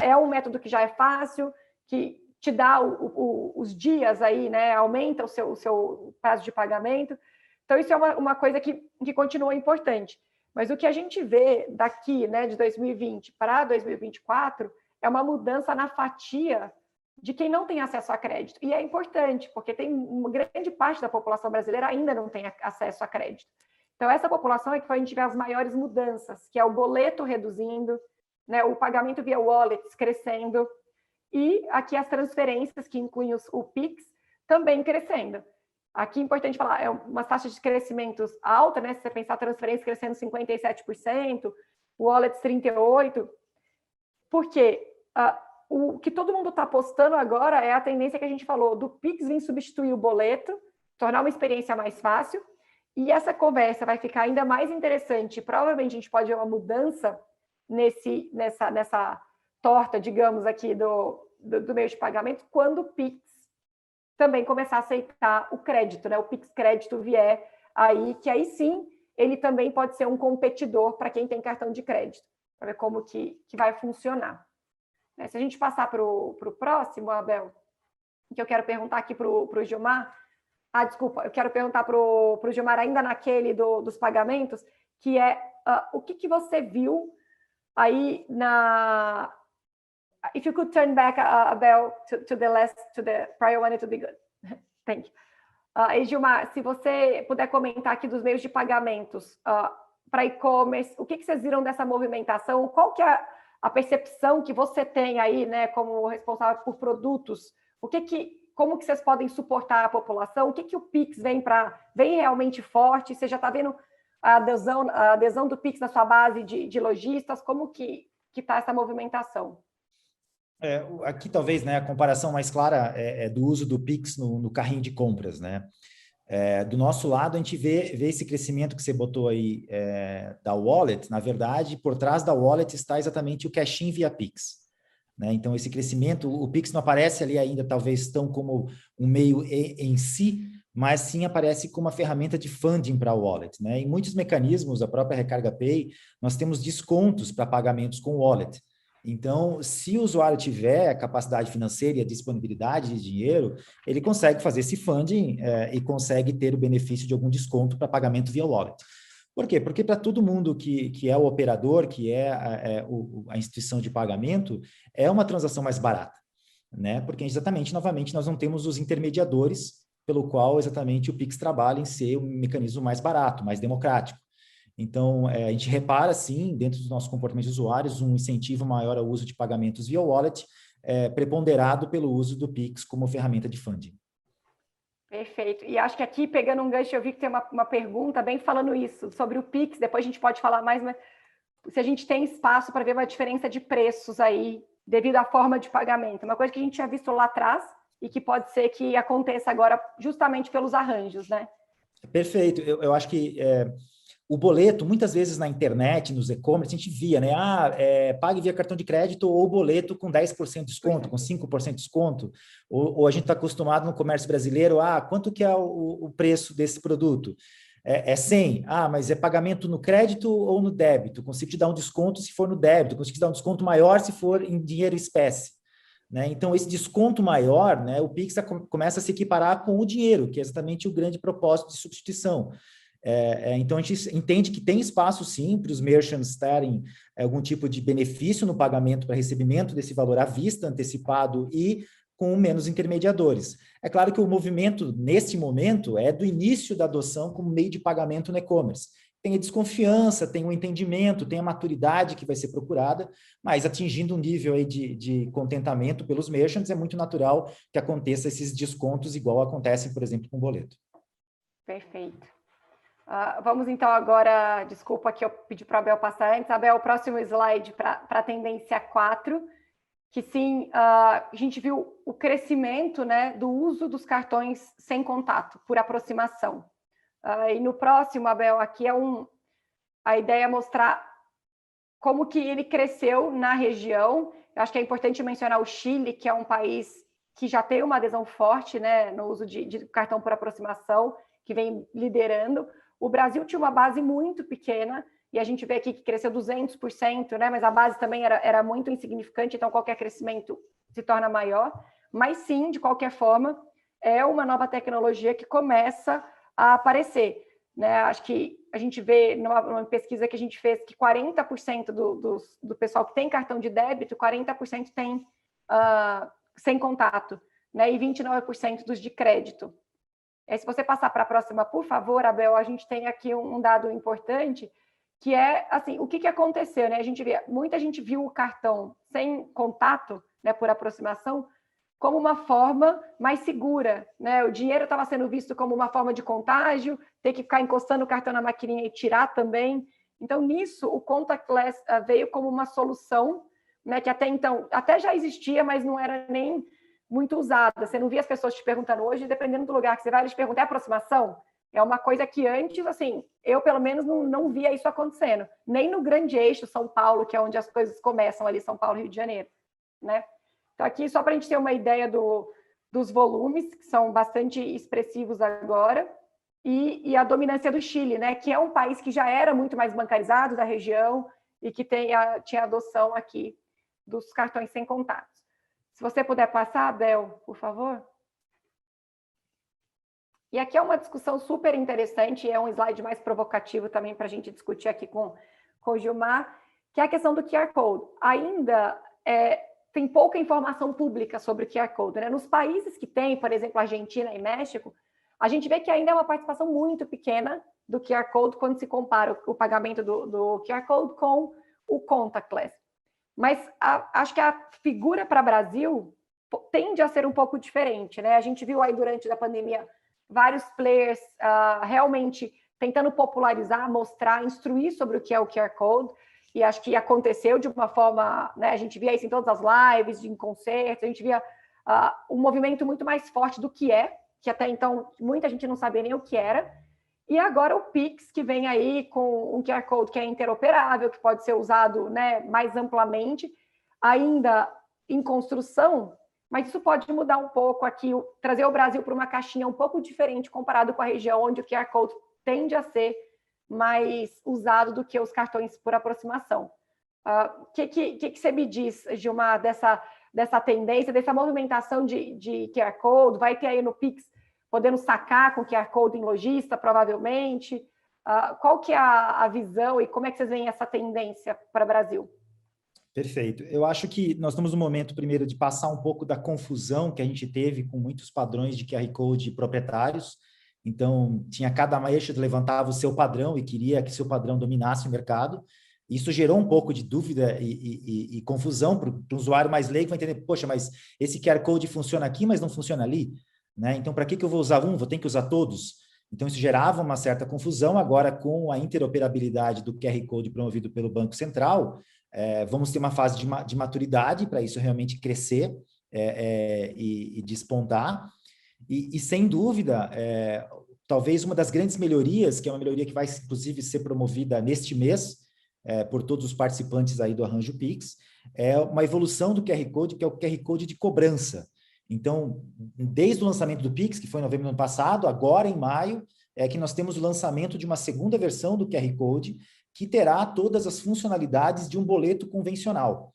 é um método que já é fácil, que te dá os dias aí, né? Aumenta o seu prazo de pagamento. Então, isso é uma coisa que continua importante. Mas o que a gente vê daqui, né, de 2020 para 2024, é uma mudança na fatia de quem não tem acesso a crédito. E é importante, porque tem uma grande parte da população brasileira ainda não tem acesso a crédito. Então, essa população é que a gente vê as maiores mudanças, que é o boleto reduzindo, né, o pagamento via wallets crescendo, e aqui as transferências, que incluem o Pix, também crescendo. Aqui é importante falar, é uma taxa de crescimento alta, né? Se você pensar transferências crescendo 57%, wallets 38%, porque o que todo mundo está apostando agora é a tendência que a gente falou, do Pix vir substituir o boleto, tornar uma experiência mais fácil, e essa conversa vai ficar ainda mais interessante. Provavelmente a gente pode ver uma mudança nessa torta, digamos, aqui do meio de pagamento, quando o Pix também começar a aceitar o crédito, né? O Pix crédito vier aí, que aí sim ele também pode ser um competidor para quem tem cartão de crédito, para ver como que vai funcionar. Se a gente passar para o próximo, Abel, que eu quero perguntar aqui para o Gilmar, desculpa, eu quero perguntar para o Gilmar ainda naquele dos pagamentos, que é o que você viu aí na... If you could turn back, Abel, to the prior one, it would be good. Thank you. E Gilmar, se você puder comentar aqui dos meios de pagamentos para e-commerce, o que vocês viram dessa movimentação? Qual que é a percepção que você tem aí, né, como responsável por produtos? Como que vocês podem suportar a população? O que o Pix vem realmente forte? Você já está vendo a adesão do Pix na sua base de lojistas? Como que está essa movimentação? Aqui talvez, né, a comparação mais clara é do uso do Pix no carrinho de compras, né? Do nosso lado, a gente vê esse crescimento que você botou aí da wallet. Na verdade, por trás da wallet está exatamente o cash-in via Pix, né? Então, esse crescimento, o Pix não aparece ali ainda, talvez tão como um meio em si, mas sim aparece como uma ferramenta de funding para a wallet, né? Em muitos mecanismos, a própria Recarga Pay, nós temos descontos para pagamentos com wallet. Então, se o usuário tiver a capacidade financeira e a disponibilidade de dinheiro, ele consegue fazer esse funding e consegue ter o benefício de algum desconto para pagamento via wallet. Por quê? Porque para todo mundo que é o operador, que é a instituição de pagamento, é uma transação mais barata, né? Porque exatamente, novamente, nós não temos os intermediadores pelo qual exatamente o Pix trabalha em ser um mecanismo mais barato, mais democrático. Então, a gente repara, sim, dentro do nosso comportamento de usuários, um incentivo maior ao uso de pagamentos via wallet, preponderado pelo uso do Pix como ferramenta de funding. Perfeito. E acho que aqui, pegando um gancho, eu vi que tem uma pergunta bem falando isso, sobre o Pix, depois a gente pode falar mais, mas se a gente tem espaço para ver uma diferença de preços aí, devido à forma de pagamento. Uma coisa que a gente tinha visto lá atrás e que pode ser que aconteça agora justamente pelos arranjos, né? Perfeito. Eu acho que... o boleto, muitas vezes na internet, nos e-commerce, a gente via, né? Pague via cartão de crédito ou boleto com 10% de desconto, com 5% de desconto. Ou a gente está acostumado no comércio brasileiro, quanto que é o preço desse produto? É 100. Mas é pagamento no crédito ou no débito? Consigo te dar um desconto se for no débito, consigo te dar um desconto maior se for em dinheiro espécie. Né? Então, esse desconto maior, né, o Pix começa a se equiparar com o dinheiro, que é exatamente o grande propósito de substituição. Então, a gente entende que tem espaço, sim, para os merchants terem algum tipo de benefício no pagamento para recebimento desse valor à vista, antecipado e com menos intermediadores. É claro que o movimento, neste momento, é do início da adoção como meio de pagamento no e-commerce. Tem a desconfiança, tem o entendimento, tem a maturidade que vai ser procurada, mas atingindo um nível aí de contentamento pelos merchants, é muito natural que aconteça esses descontos igual acontecem, por exemplo, com o boleto. Perfeito. Vamos então agora, desculpa que eu pedi para a Abel passar antes, Abel, o próximo slide para a tendência 4, que sim, a gente viu o crescimento, né, do uso dos cartões sem contato, por aproximação. E no próximo, Abel, aqui a ideia é mostrar como que ele cresceu na região. Eu acho que é importante mencionar o Chile, que é um país que já tem uma adesão forte, né, no uso de cartão por aproximação, que vem liderando. O Brasil tinha uma base muito pequena, e a gente vê aqui que cresceu 200%, né? Mas a base também era muito insignificante, então qualquer crescimento se torna maior. Mas sim, de qualquer forma, é uma nova tecnologia que começa a aparecer, né? Acho que a gente vê numa pesquisa que a gente fez que 40% do pessoal que tem cartão de débito, 40% tem sem contato, né? E 29% dos de crédito. Se você passar para a próxima, por favor, Abel, a gente tem aqui um dado importante, que é, assim, o que aconteceu, né? Muita gente viu o cartão sem contato, né, por aproximação, como uma forma mais segura, né? O dinheiro estava sendo visto como uma forma de contágio, ter que ficar encostando o cartão na maquininha e tirar também. Então, nisso, o contactless veio como uma solução, né, que até então, até já existia, mas não era nem muito usada. Você não via as pessoas te perguntando hoje, dependendo do lugar que você vai, eles perguntam, é aproximação? É uma coisa que antes, assim, eu pelo menos não via isso acontecendo. Nem no grande eixo São Paulo, que é onde as coisas começam ali, São Paulo e Rio de Janeiro, né? Então, aqui, só para a gente ter uma ideia dos volumes, que são bastante expressivos agora. e a dominância do Chile, né, que é um país que já era muito mais bancarizado da região e que tinha adoção aqui dos cartões sem contatos. Se você puder passar, Abel, por favor. E aqui é uma discussão super interessante, é um slide mais provocativo também para a gente discutir aqui com o Gilmar, que é a questão do QR Code. Ainda tem pouca informação pública sobre o QR Code, né? Nos países que tem, por exemplo, Argentina e México, a gente vê que ainda é uma participação muito pequena do QR Code quando se compara o pagamento do QR Code com o contactless. Mas acho que a figura para o Brasil tende a ser um pouco diferente, né? A gente viu aí durante a pandemia vários players realmente tentando popularizar, mostrar, instruir sobre o que é o QR Code, e acho que aconteceu de uma forma, né, a gente via isso em todas as lives, em concertos, a gente via um movimento muito mais forte do que até então muita gente não sabia nem o que era, e agora o Pix, que vem aí com um QR Code que é interoperável, que pode ser usado, né, mais amplamente, ainda em construção, mas isso pode mudar um pouco aqui, trazer o Brasil para uma caixinha um pouco diferente comparado com a região onde o QR Code tende a ser mais usado do que os cartões por aproximação. O que você me diz, Gilmar, dessa tendência, dessa movimentação de QR Code? Vai ter aí no Pix podendo sacar com QR Code em lojista, provavelmente? Qual que é a visão e como é que vocês veem essa tendência para o Brasil? Perfeito. Eu acho que nós estamos no momento, primeiro, de passar um pouco da confusão que a gente teve com muitos padrões de QR Code proprietários. Então, cada eixo levantava o seu padrão e queria que seu padrão dominasse o mercado. Isso gerou um pouco de dúvida e confusão para o usuário mais leigo, vai entender, poxa, mas esse QR Code funciona aqui, mas não funciona ali, né? Então, para que eu vou usar um? Vou ter que usar todos? Então, isso gerava uma certa confusão. Agora, com a interoperabilidade do QR Code promovido pelo Banco Central, vamos ter uma fase de maturidade para isso realmente crescer e despontar. E sem dúvida, talvez uma das grandes melhorias, que é uma melhoria que vai, inclusive, ser promovida neste mês, por todos os participantes aí do Arranjo Pix, é uma evolução do QR Code, que é o QR Code de cobrança. Então, desde o lançamento do Pix, que foi em novembro do ano passado, agora em maio, é que nós temos o lançamento de uma segunda versão do QR Code, que terá todas as funcionalidades de um boleto convencional.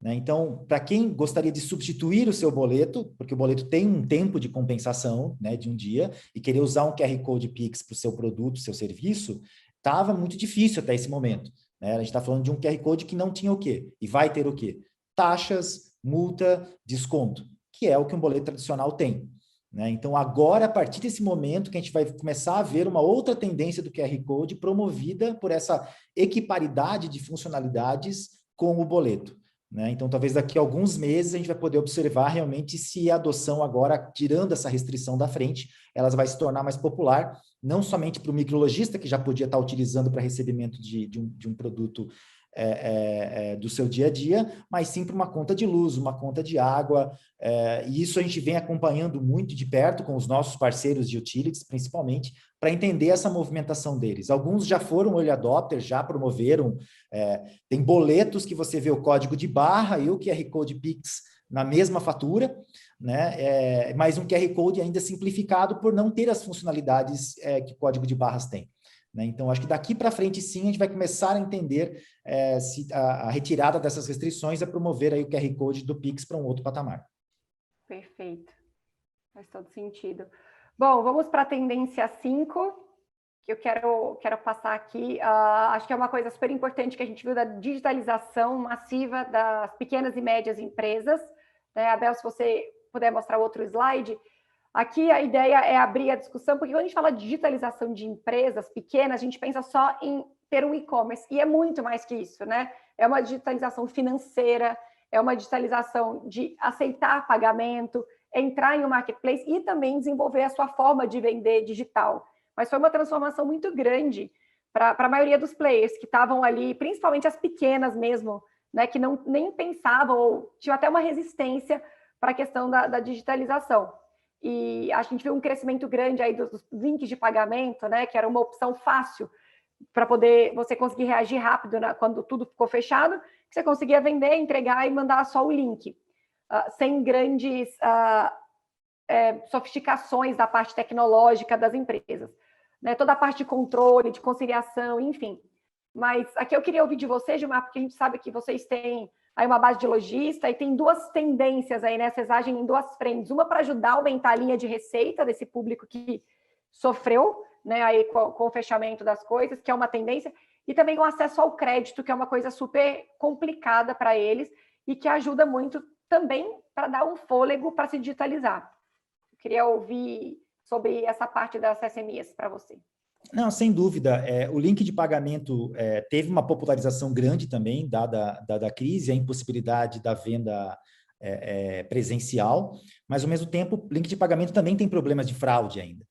Então, para quem gostaria de substituir o seu boleto, porque o boleto tem um tempo de compensação, né, de um dia, e querer usar um QR Code Pix para o seu produto, seu serviço, estava muito difícil até esse momento. Né? A gente está falando de um QR Code que não tinha o quê? E vai ter o quê? Taxas, multa, desconto, que é o que um boleto tradicional tem. Né? Então, agora, a partir desse momento, que a gente vai começar a ver uma outra tendência do QR Code promovida por essa equiparidade de funcionalidades com o boleto. Né? Então, talvez daqui a alguns meses a gente vai poder observar realmente se a adoção agora, tirando essa restrição da frente, ela vai se tornar mais popular, não somente para o microlojista, que já podia estar utilizando para recebimento de um produto do seu dia a dia, mas sim para uma conta de luz, uma conta de água, e isso a gente vem acompanhando muito de perto com os nossos parceiros de utilities, principalmente, para entender essa movimentação deles. Alguns já foram early adopters, já promoveram, tem boletos que você vê o código de barra e o QR Code Pix na mesma fatura, né? Mas um QR Code ainda simplificado por não ter as funcionalidades que o código de barras tem. Né? Então, acho que daqui para frente, sim, a gente vai começar a entender se a retirada dessas restrições é promover aí o QR Code do Pix para um outro patamar. Perfeito. Faz todo sentido. Bom, vamos para a tendência 5, que eu quero passar aqui. Acho que é uma coisa super importante que a gente viu da digitalização massiva das pequenas e médias empresas. Abel, se você puder mostrar outro slide. Aqui a ideia é abrir a discussão, porque quando a gente fala de digitalização de empresas pequenas, a gente pensa só em ter um e-commerce, e é muito mais que isso, né? É uma digitalização financeira, é uma digitalização de aceitar pagamento, entrar em um marketplace e também desenvolver a sua forma de vender digital. Mas foi uma transformação muito grande para a maioria dos players que estavam ali, principalmente as pequenas mesmo, né, que nem pensavam ou tinham até uma resistência para a questão da digitalização. E a gente viu um crescimento grande aí dos links de pagamento, né, que era uma opção fácil para poder você conseguir reagir rápido quando tudo ficou fechado, que você conseguia vender, entregar e mandar só o link, sem grandes sofisticações da parte tecnológica das empresas. né? Toda a parte de controle, de conciliação, enfim. Mas aqui eu queria ouvir de você, Gilmar, porque a gente sabe que vocês têm aí uma base de lojista e tem duas tendências aí, né? Vocês agem em duas frentes. Uma para ajudar a aumentar a linha de receita desse público que sofreu, né, aí com o fechamento das coisas, que é uma tendência, e também o acesso ao crédito, que é uma coisa super complicada para eles e que ajuda muito também para dar um fôlego para se digitalizar. Eu queria ouvir sobre essa parte das SMEs para você. Não, sem dúvida. O link de pagamento teve uma popularização grande também, dada a crise, a impossibilidade da venda presencial, mas, ao mesmo tempo, o link de pagamento também tem problemas de fraude ainda,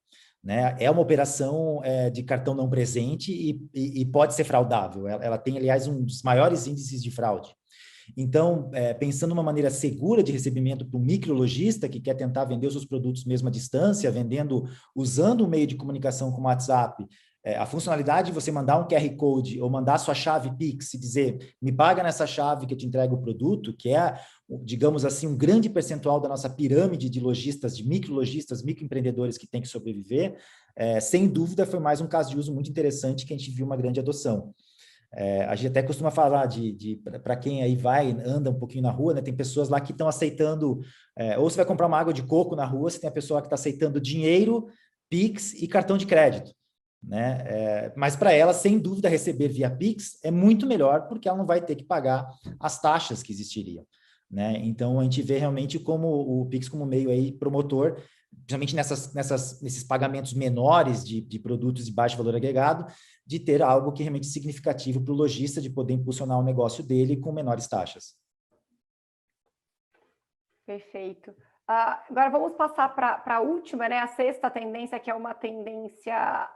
né? É uma operação de cartão não presente e pode ser fraudável. Ela tem, aliás, um dos maiores índices de fraude. Então, pensando numa maneira segura de recebimento para o microlojista que quer tentar vender os seus produtos mesmo à distância, usando o meio de comunicação como o WhatsApp, a funcionalidade de você mandar um QR Code ou mandar sua chave Pix e dizer, me paga nessa chave que eu te entrego o produto, que é, digamos assim, um grande percentual da nossa pirâmide de lojistas, de microlojistas, microempreendedores que tem que sobreviver, sem dúvida foi mais um caso de uso muito interessante que a gente viu uma grande adoção. A gente até costuma falar para quem aí anda um pouquinho na rua, né? Tem pessoas lá que estão aceitando, ou você vai comprar uma água de coco na rua, você tem a pessoa que está aceitando dinheiro, Pix e cartão de crédito, né? Mas para ela, sem dúvida, receber via Pix é muito melhor, porque ela não vai ter que pagar as taxas que existiriam, né? Então, a gente vê realmente como o Pix como meio aí promotor, principalmente nesses pagamentos menores de produtos de baixo valor agregado, de ter algo que é realmente significativo para o lojista, de poder impulsionar o negócio dele com menores taxas. Perfeito. Agora vamos passar para a última, né? A sexta tendência, que é uma tendência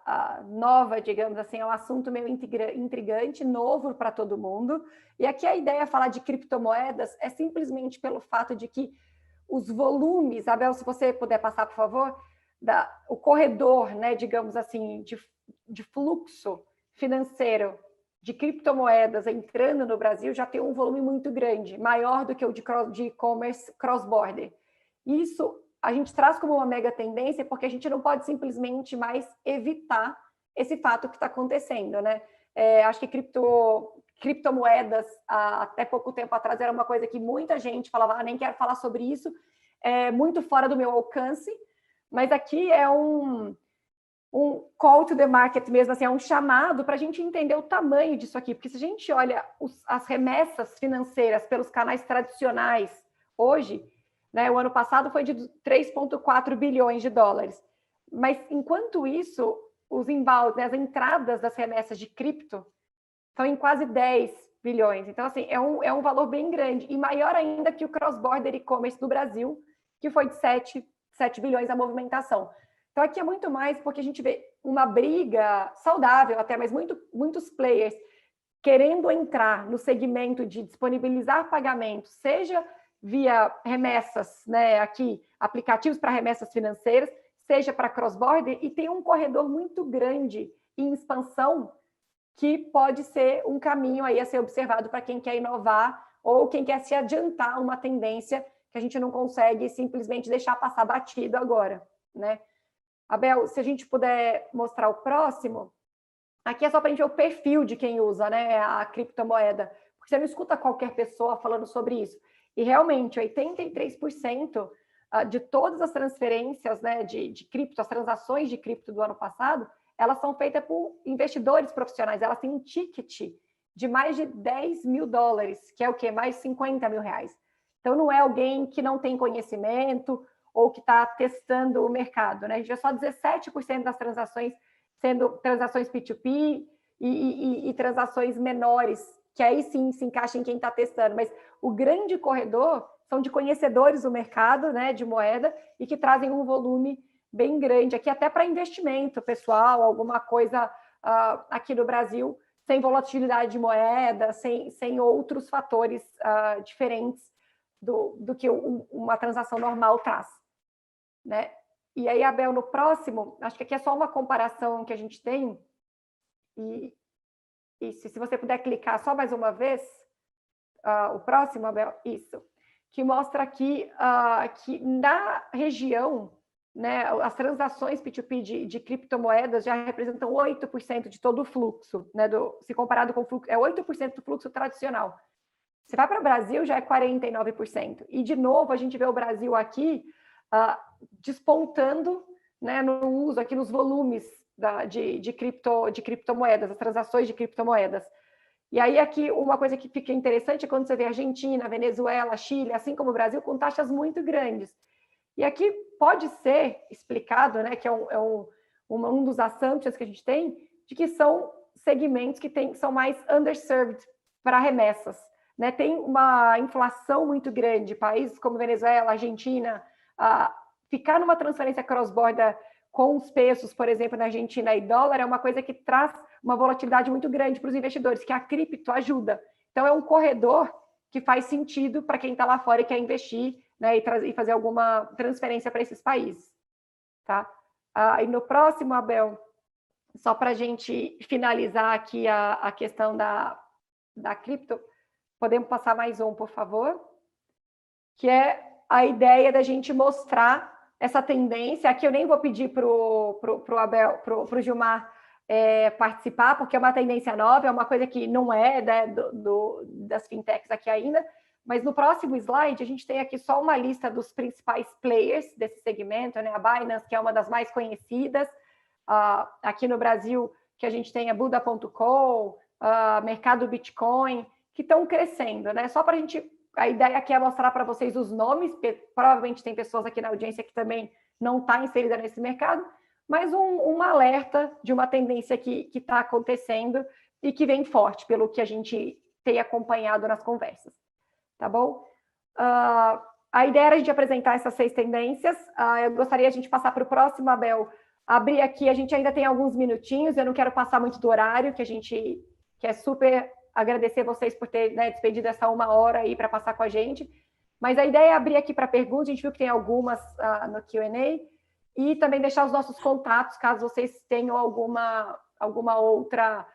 nova, digamos assim, é um assunto meio intrigante, novo para todo mundo. E aqui a ideia de falar de criptomoedas é simplesmente pelo fato de que os volumes, Abel, se você puder passar, por favor, o corredor, né, digamos assim, de fluxo financeiro de criptomoedas entrando no Brasil já tem um volume muito grande, maior do que o de e-commerce cross-border. Isso a gente traz como uma mega tendência porque a gente não pode simplesmente mais evitar esse fato que está acontecendo, né? Acho que criptomoedas, até pouco tempo atrás, era uma coisa que muita gente falava, nem quero falar sobre isso, é muito fora do meu alcance, mas aqui é um call to the market mesmo, assim, é um chamado para a gente entender o tamanho disso aqui, porque se a gente olha as remessas financeiras pelos canais tradicionais hoje, né, o ano passado foi de 3,4 bilhões de dólares, mas enquanto isso, os inbound, né, as entradas das remessas de cripto estão em quase 10 bilhões, então assim, é um valor bem grande, e maior ainda que o cross-border e-commerce do Brasil, que foi de 7 bilhões a movimentação. Então, aqui é muito mais porque a gente vê uma briga saudável até, mas muitos players querendo entrar no segmento de disponibilizar pagamentos, seja via remessas, né, aqui, aplicativos para remessas financeiras, seja para cross-border, e tem um corredor muito grande em expansão que pode ser um caminho aí a ser observado para quem quer inovar ou quem quer se adiantar a uma tendência que a gente não consegue simplesmente deixar passar batido agora, né? Abel, se a gente puder mostrar o próximo, aqui é só para a gente ver o perfil de quem usa, né, a criptomoeda, porque você não escuta qualquer pessoa falando sobre isso. E realmente, 83% de todas as transferências, né, de cripto, as transações de cripto do ano passado, elas são feitas por investidores profissionais, elas têm um ticket de mais de 10 mil dólares, que é o quê? Mais 50 mil reais. Então, não é alguém que não tem conhecimento ou que está testando o mercado, né? A gente vê só 17% das transações sendo transações P2P e transações menores, que aí sim se encaixa em quem está testando, mas o grande corredor são de conhecedores do mercado, né, de moeda, e que trazem um volume bem grande, aqui até para investimento pessoal, alguma coisa aqui no Brasil, sem volatilidade de moeda, sem outros fatores diferentes do que uma transação normal traz, né? E aí, Abel, no próximo, acho que aqui é só uma comparação que a gente tem, e se você puder clicar só mais uma vez, o próximo, Abel, isso, que mostra aqui que na região, né, as transações P2P de criptomoedas já representam 8% de todo o fluxo, né, se comparado com o fluxo, é 8% do fluxo tradicional. Você vai para o Brasil, já é 49%. E, de novo, a gente vê o Brasil aqui despontando, né, no uso, aqui nos volumes de criptomoedas, as transações de criptomoedas. E aí, aqui, uma coisa que fica interessante é quando você vê Argentina, Venezuela, Chile, assim como o Brasil, com taxas muito grandes. E aqui pode ser explicado, né, que é um dos assumptions que a gente tem, de que são segmentos que são mais underserved para remessas. Né? Tem uma inflação muito grande, países como Venezuela, Argentina, ficar numa transferência cross-border com os pesos, por exemplo, na Argentina e dólar, é uma coisa que traz uma volatilidade muito grande para os investidores, que a cripto ajuda. Então, é um corredor que faz sentido para quem está lá fora e quer investir, né, e fazer alguma transferência para esses países. Tá? E no próximo, Abel, só para a gente finalizar aqui a questão da cripto, podemos passar mais um, por favor? Que é a ideia da gente mostrar essa tendência. Aqui eu nem vou pedir para o Abel, para o Gilmar participar, porque é uma tendência nova, é uma coisa que não é, né, das fintechs aqui ainda, mas no próximo slide a gente tem aqui só uma lista dos principais players desse segmento, né? A Binance, que é uma das mais conhecidas, aqui no Brasil, que a gente tem a Buda.com, Mercado Bitcoin, que estão crescendo, né? Só para a gente... A ideia aqui é mostrar para vocês os nomes, porque provavelmente tem pessoas aqui na audiência que também não está inserida nesse mercado, mas um alerta de uma tendência que está acontecendo e que vem forte, pelo que a gente tem acompanhado nas conversas. Tá bom? A ideia era a gente apresentar essas 6 tendências. Eu gostaria a gente passar para o próximo, Abel. Abrir aqui, a gente ainda tem alguns minutinhos, eu não quero passar muito do horário, que é super... agradecer vocês por ter, né, despedido essa 1 hora aí para passar com a gente. Mas a ideia é abrir aqui para perguntas, a gente viu que tem algumas no Q&A, e também deixar os nossos contatos, caso vocês tenham alguma outra...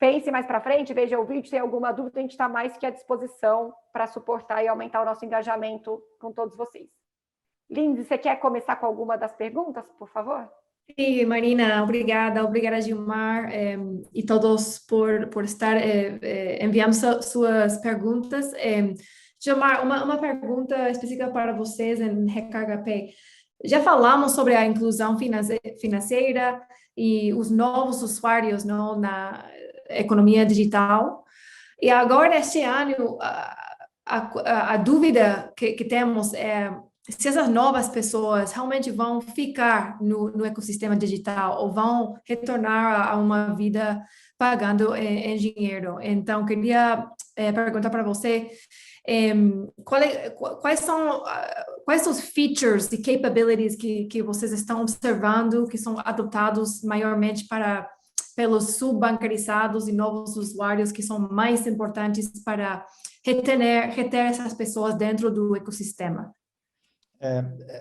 Pense mais para frente, veja o vídeo, tem alguma dúvida, a gente está mais que à disposição para suportar e aumentar o nosso engajamento com todos vocês. Lindsay, você quer começar com alguma das perguntas, por favor? Sim, Marina, obrigada Gilmar e todos por estar enviando suas perguntas. Gilmar, uma pergunta específica para vocês em Recarga Pay. Já falamos sobre a inclusão financeira e os novos usuários, não, na economia digital. E agora, este ano, a dúvida que temos é se essas novas pessoas realmente vão ficar no ecossistema digital ou vão retornar a uma vida pagando em dinheiro. Então, queria perguntar para você quais são os features e capabilities que vocês estão observando que são adotados maiormente pelos subbancarizados e novos usuários que são mais importantes para reter essas pessoas dentro do ecossistema.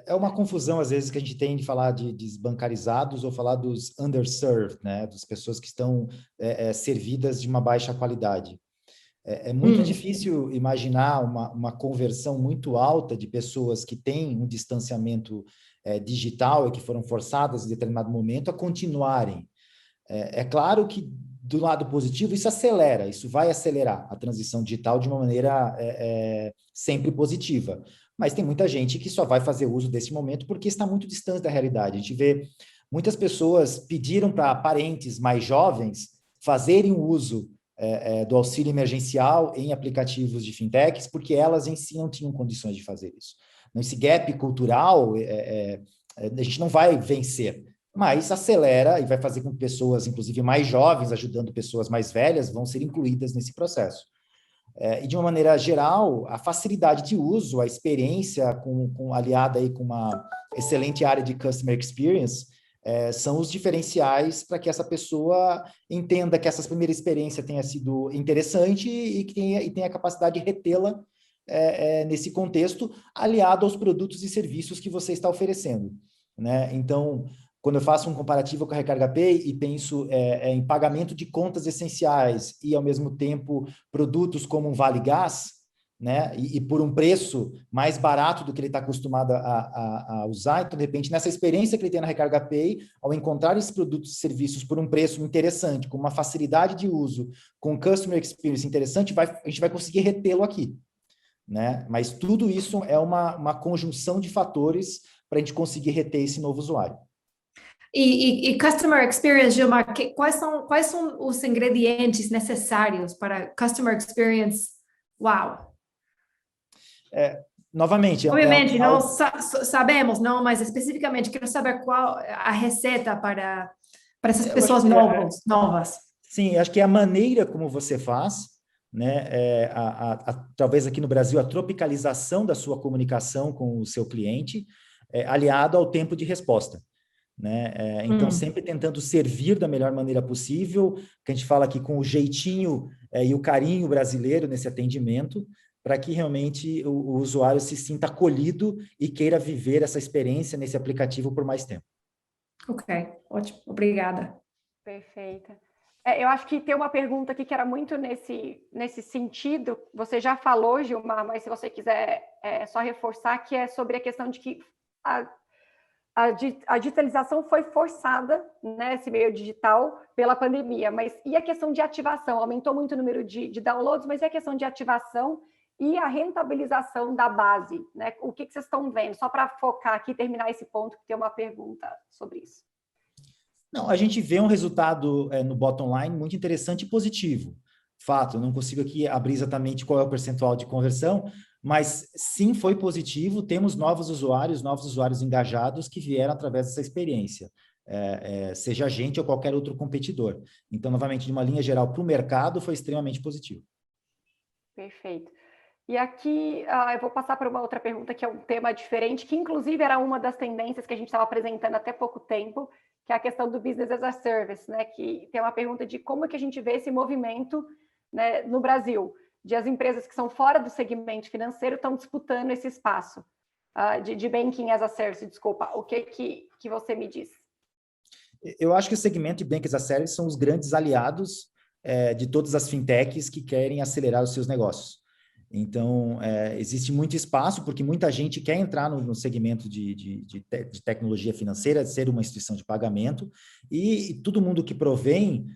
É uma confusão, às vezes, que a gente tem de falar de desbancarizados ou falar dos underserved, né? Das pessoas que estão servidas de uma baixa qualidade. É muito difícil imaginar uma conversão muito alta de pessoas que têm um distanciamento digital e que foram forçadas em determinado momento a continuarem. É claro que, do lado positivo, isso vai acelerar a transição digital de uma maneira sempre positiva. Mas tem muita gente que só vai fazer uso desse momento porque está muito distante da realidade. A gente vê muitas pessoas pediram para parentes mais jovens fazerem o uso do auxílio emergencial em aplicativos de fintechs, porque elas em si não tinham condições de fazer isso. Esse gap cultural, a gente não vai vencer, mas acelera e vai fazer com que pessoas, inclusive mais jovens, ajudando pessoas mais velhas, vão ser incluídas nesse processo. E, de uma maneira geral, a facilidade de uso, a experiência aliada aí com uma excelente área de Customer Experience, são os diferenciais para que essa pessoa entenda que essa primeira experiência tenha sido interessante e que tenha a capacidade de retê-la nesse contexto, aliado aos produtos e serviços que você está oferecendo, né? Então, quando eu faço um comparativo com a Recarga Pay e penso em pagamento de contas essenciais e, ao mesmo tempo, produtos como um Vale Gás, né? E por um preço mais barato do que ele está acostumado a usar. Então, de repente, nessa experiência que ele tem na Recarga Pay, ao encontrar esses produtos e serviços por um preço interessante, com uma facilidade de uso, com um customer experience interessante, a gente vai conseguir retê-lo aqui, né? Mas tudo isso é uma conjunção de fatores para a gente conseguir reter esse novo usuário. E customer experience, Gilmar, quais são os ingredientes necessários para customer experience? Uau! Novamente, obviamente, não sabemos, não, mas especificamente quero saber qual a receita para essas pessoas novas. Sim, acho que é a maneira como você faz, né? Talvez aqui no Brasil, a tropicalização da sua comunicação com o seu cliente, aliado ao tempo de resposta, né? Então, sempre tentando servir da melhor maneira possível, que a gente fala aqui com o jeitinho e o carinho brasileiro nesse atendimento, para que realmente o usuário se sinta acolhido e queira viver essa experiência nesse aplicativo por mais tempo. Ok, ótimo, obrigada. Perfeita. Eu acho que tem uma pergunta aqui que era muito nesse sentido, você já falou, Gilmar, mas se você quiser só reforçar, que é sobre a questão de que a digitalização foi forçada, né, esse meio digital, pela pandemia, mas e a questão de ativação? Aumentou muito o número de downloads, mas e a questão de ativação e a rentabilização da base, né? O que vocês estão vendo? Só para focar aqui e terminar esse ponto, que tem uma pergunta sobre isso. Não, a gente vê um resultado no bottom line muito interessante e positivo. Fato, eu não consigo aqui abrir exatamente qual é o percentual de conversão, mas sim foi positivo, temos novos usuários engajados que vieram através dessa experiência, seja a gente ou qualquer outro competidor. Então, novamente, de uma linha geral para o mercado, foi extremamente positivo. Perfeito. E aqui eu vou passar para uma outra pergunta que é um tema diferente, que inclusive era uma das tendências que a gente estava apresentando até pouco tempo, que é a questão do Business as a Service, né? Que tem uma pergunta de como é que a gente vê esse movimento, né, no Brasil, de as empresas que são fora do segmento financeiro estão disputando esse espaço de Banking as a Service, desculpa. O que você me diz? Eu acho que o segmento de Banking as a Service são os grandes aliados de todas as fintechs que querem acelerar os seus negócios. Então, existe muito espaço, porque muita gente quer entrar no segmento de tecnologia financeira, de ser uma instituição de pagamento, e todo mundo que provém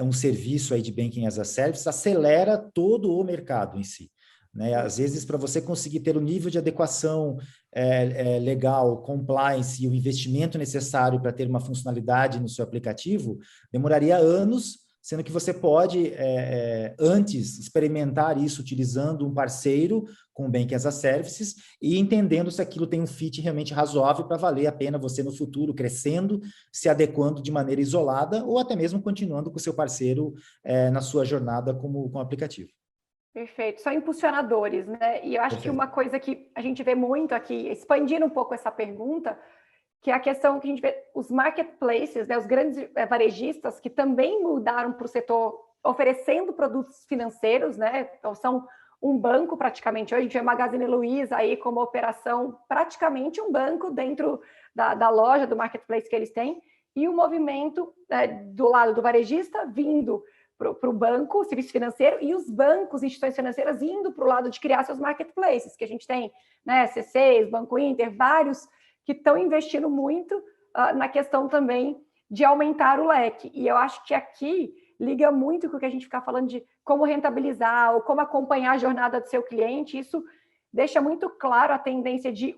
um serviço aí de Banking as a Service acelera todo o mercado em si, né? Às vezes, para você conseguir ter o nível de adequação legal, compliance e o investimento necessário para ter uma funcionalidade no seu aplicativo, demoraria anos, sendo que você pode, antes, experimentar isso utilizando um parceiro com o Banking as a Services e entendendo se aquilo tem um fit realmente razoável para valer a pena você no futuro, crescendo, se adequando de maneira isolada ou até mesmo continuando com o seu parceiro na sua jornada com o aplicativo. Perfeito, são impulsionadores, né? E eu acho que uma coisa que a gente vê muito aqui, expandindo um pouco essa pergunta, que é a questão que a gente vê, os marketplaces, né, os grandes varejistas que também mudaram para o setor oferecendo produtos financeiros, né? Então, são um banco praticamente. Hoje a gente vê a Magazine Luiza aí como operação, praticamente um banco dentro da loja, do marketplace que eles têm, e o movimento do lado do varejista vindo para o banco, serviço financeiro, e os bancos, instituições financeiras indo para o lado de criar seus marketplaces, que a gente tem, né, C6, Banco Inter, vários que estão investindo muito na questão também de aumentar o leque. E eu acho que aqui liga muito com o que a gente fica falando de como rentabilizar ou como acompanhar a jornada do seu cliente. Isso deixa muito claro a tendência de,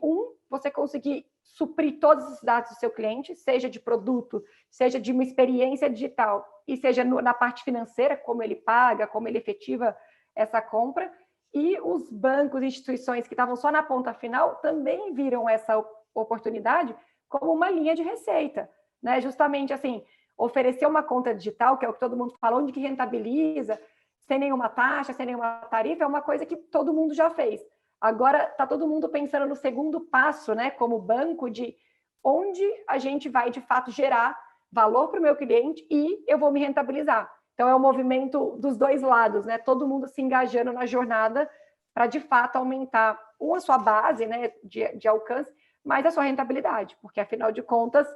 você conseguir suprir todos os dados do seu cliente, seja de produto, seja de uma experiência digital, e seja na parte financeira, como ele paga, como ele efetiva essa compra. E os bancos e instituições que estavam só na ponta final também viram essa oportunidade como uma linha de receita, né? Justamente assim, oferecer uma conta digital, que é o que todo mundo fala, onde que rentabiliza, sem nenhuma taxa, sem nenhuma tarifa, é uma coisa que todo mundo já fez. Agora está todo mundo pensando no segundo passo, né? Como banco, de onde a gente vai de fato gerar valor para o meu cliente e eu vou me rentabilizar. Então é um movimento dos dois lados, né? Todo mundo se engajando na jornada para de fato aumentar a sua base, né, de alcance, mas a sua rentabilidade, porque afinal de contas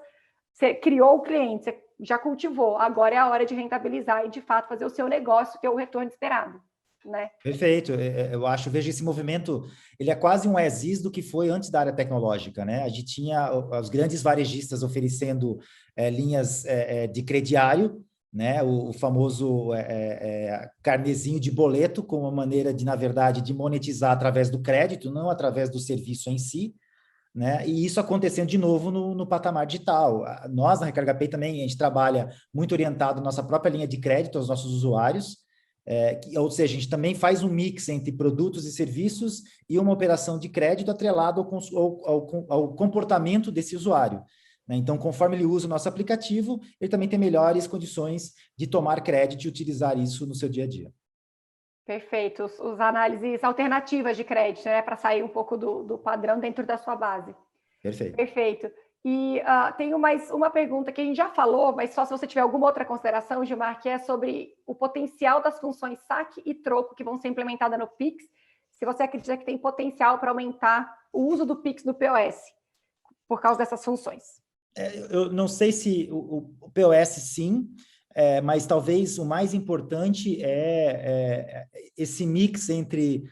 você criou o cliente, você já cultivou, agora é a hora de rentabilizar e de fato fazer o seu negócio ter o retorno esperado. né? Perfeito. Vejo esse movimento, ele é quase um as-is do que foi antes da área tecnológica, né? A gente tinha os grandes varejistas oferecendo linhas de crediário, né? O famoso carnezinho de boleto, como uma maneira de, na verdade, de monetizar através do crédito, não através do serviço em si, né? E isso acontecendo de novo no patamar digital. Nós, na Recarga Pay, também, a gente trabalha muito orientado à nossa própria linha de crédito, aos nossos usuários, ou seja, a gente também faz um mix entre produtos e serviços e uma operação de crédito atrelado ao comportamento desse usuário, né? Então, conforme ele usa o nosso aplicativo, ele também tem melhores condições de tomar crédito e utilizar isso no seu dia a dia. Perfeito. Os análises alternativas de crédito, né? Para sair um pouco do padrão dentro da sua base. Perfeito. Perfeito. E tenho mais uma pergunta que a gente já falou, mas só se você tiver alguma outra consideração, Gilmar, que é sobre o potencial das funções saque e troco que vão ser implementadas no Pix, se você acredita que tem potencial para aumentar o uso do Pix no POS, por causa dessas funções. Eu não sei se o POS sim, mas talvez o mais importante é esse mix entre,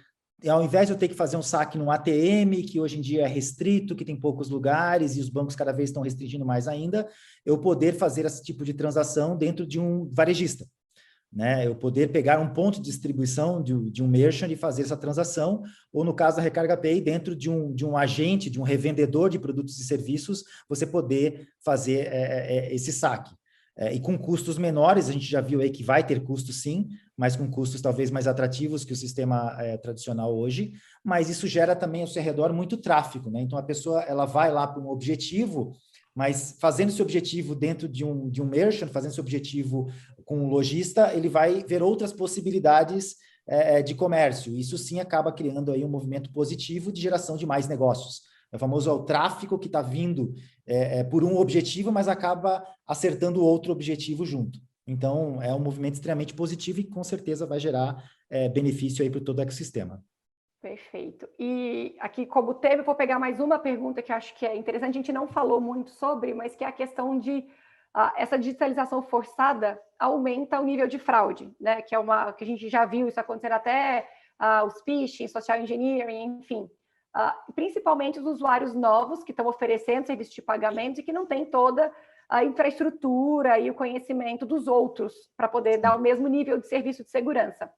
ao invés de eu ter que fazer um saque no ATM, que hoje em dia é restrito, que tem poucos lugares e os bancos cada vez estão restringindo mais ainda, eu poder fazer esse tipo de transação dentro de um varejista, né? Eu poder pegar um ponto de distribuição de um merchant e fazer essa transação, ou no caso da Recarga Pay, dentro de um agente, de um revendedor de produtos e serviços, você poder fazer esse saque. E com custos menores, a gente já viu aí que vai ter custos sim, mas com custos talvez mais atrativos que o sistema tradicional hoje, mas isso gera também ao seu redor muito tráfego, né? Então a pessoa ela vai lá para um objetivo, mas fazendo esse objetivo dentro de um merchant, fazendo esse objetivo com um lojista, ele vai ver outras possibilidades de comércio. Isso sim acaba criando aí um movimento positivo de geração de mais negócios. É o famoso tráfego que está vindo por um objetivo, mas acaba acertando outro objetivo junto. Então, é um movimento extremamente positivo e com certeza vai gerar benefício aí para todo o ecossistema. Perfeito. E aqui, como teve, eu vou pegar mais uma pergunta que acho que é interessante, a gente não falou muito sobre, mas que é a questão de essa digitalização forçada aumenta o nível de fraude, né? Que é que a gente já viu isso acontecer até os phishing, social engineering, enfim. Principalmente os usuários novos que estão oferecendo serviço de pagamento e que não têm toda a infraestrutura e o conhecimento dos outros para poder dar o mesmo nível de serviço de segurança.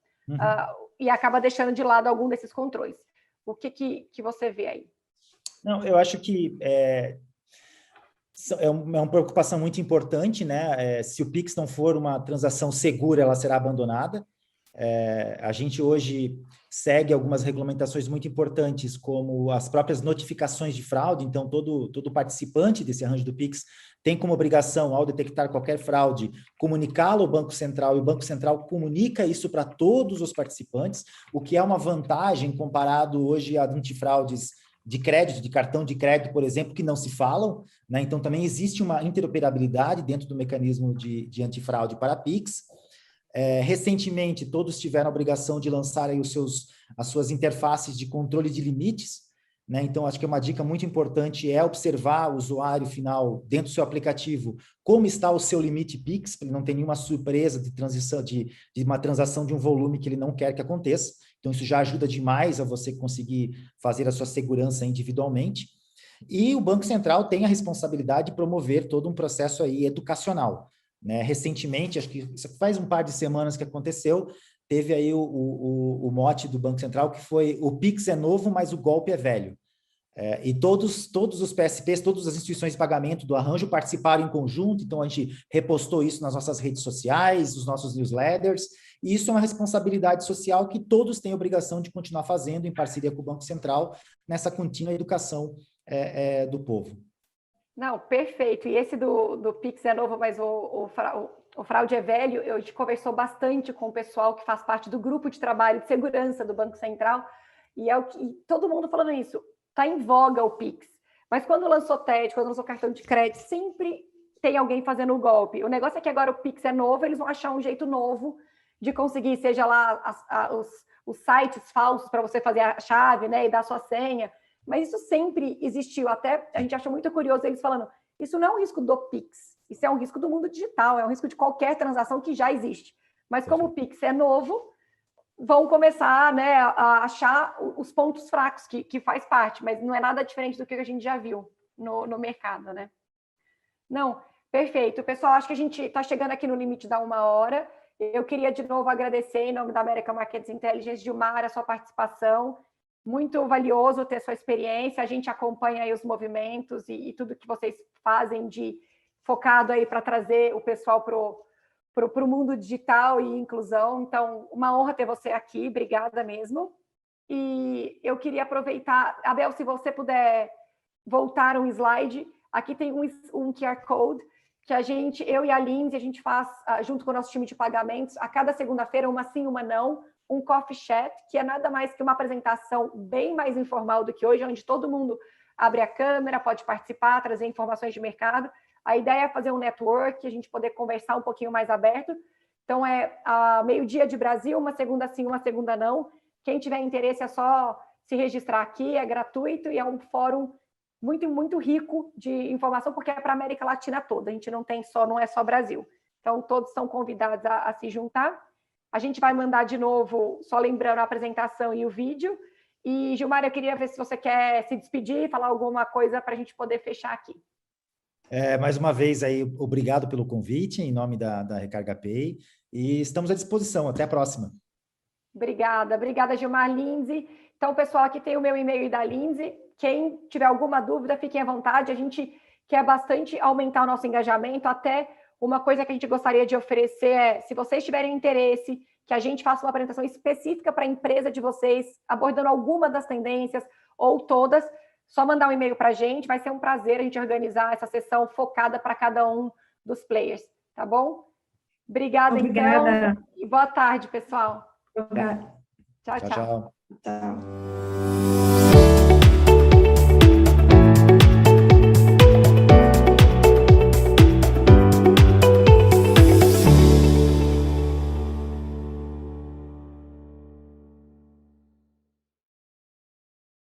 E acaba deixando de lado algum desses controles. O que você vê aí? Não, eu acho que é uma preocupação muito importante, né? Se o Pix não for uma transação segura, ela será abandonada. A gente hoje segue algumas regulamentações muito importantes, como as próprias notificações de fraude. Então, todo participante desse arranjo do Pix tem como obrigação, ao detectar qualquer fraude, comunicá-lo ao Banco Central, e o Banco Central comunica isso para todos os participantes, o que é uma vantagem comparado hoje a antifraudes de crédito, de cartão de crédito, por exemplo, que não se falam, né? Então, também existe uma interoperabilidade dentro do mecanismo de antifraude para Pix. Recentemente, todos tiveram a obrigação de lançar aí as suas interfaces de controle de limites, né? Então, acho que uma dica muito importante é observar o usuário final dentro do seu aplicativo, como está o seu limite Pix, para ele não ter nenhuma surpresa de transição, de uma transação de um volume que ele não quer que aconteça. Então, isso já ajuda demais a você conseguir fazer a sua segurança individualmente. E o Banco Central tem a responsabilidade de promover todo um processo aí educacional, né? Recentemente, acho que isso faz um par de semanas que aconteceu, teve aí o mote do Banco Central, que foi: o Pix é novo, mas o golpe é velho. E todos os PSPs, todas as instituições de pagamento do arranjo participaram em conjunto, então a gente repostou isso nas nossas redes sociais, nos nossos newsletters, e isso é uma responsabilidade social que todos têm a obrigação de continuar fazendo em parceria com o Banco Central, nessa contínua educação do povo. Não, perfeito. E esse do Pix é novo, mas o fraude é velho. A gente conversou bastante com o pessoal que faz parte do grupo de trabalho de segurança do Banco Central, e todo mundo falando isso. Está em voga o Pix. Mas quando lançou TED, quando lançou cartão de crédito, sempre tem alguém fazendo o golpe. O negócio é que agora o Pix é novo, eles vão achar um jeito novo de conseguir, seja lá os sites falsos para você fazer a chave, né, e dar a sua senha. Mas isso sempre existiu. Até a gente achou muito curioso eles falando: isso não é um risco do Pix, isso é um risco do mundo digital, é um risco de qualquer transação que já existe. Mas como o Pix é novo, vão começar, né, a achar os pontos fracos, que faz parte, mas não é nada diferente do que a gente já viu no mercado, né? Não, perfeito. Pessoal, acho que a gente está chegando aqui no limite da 1 hora. Eu queria, de novo, agradecer, em nome da American Market Intelligence, Gilmar, a sua participação. Muito valioso ter sua experiência. A gente acompanha aí os movimentos e tudo que vocês fazem focado aí para trazer o pessoal para o mundo digital e inclusão. Então, uma honra ter você aqui. Obrigada mesmo. E eu queria aproveitar, Abel, se você puder voltar um slide. Aqui tem um QR Code que eu e a Lindsay, a gente faz, junto com o nosso time de pagamentos, a cada segunda-feira, uma sim, uma não, um coffee chat, que é nada mais que uma apresentação bem mais informal do que hoje, onde todo mundo abre a câmera, pode participar, trazer informações de mercado. A ideia é fazer um network, a gente poder conversar um pouquinho mais aberto. Então, meio-dia de Brasil, uma segunda sim, uma segunda não. Quem tiver interesse é só se registrar aqui, é gratuito e é um fórum muito, muito rico de informação, porque é para a América Latina toda, a gente não é só Brasil. Então, todos são convidados a se juntar. A gente vai mandar de novo, só lembrando a apresentação e o vídeo. E, Gilmar, eu queria ver se você quer se despedir, falar alguma coisa para a gente poder fechar aqui. Mais uma vez, aí, obrigado pelo convite, em nome da Recarga Pay, e estamos à disposição. Até a próxima. Obrigada, Gilmar. Lindsay. Então, pessoal, aqui tem o meu e-mail e da Lindsay. Quem tiver alguma dúvida, fiquem à vontade. A gente quer bastante aumentar o nosso engajamento. Até uma coisa que a gente gostaria de oferecer é, se vocês tiverem interesse, que a gente faça uma apresentação específica para a empresa de vocês, abordando alguma das tendências ou todas, só mandar um e-mail para a gente. Vai ser um prazer a gente organizar essa sessão focada para cada um dos players, tá bom? Obrigada. Então. E boa tarde, pessoal. Obrigada. Tchau, tchau. Tchau. Tchau.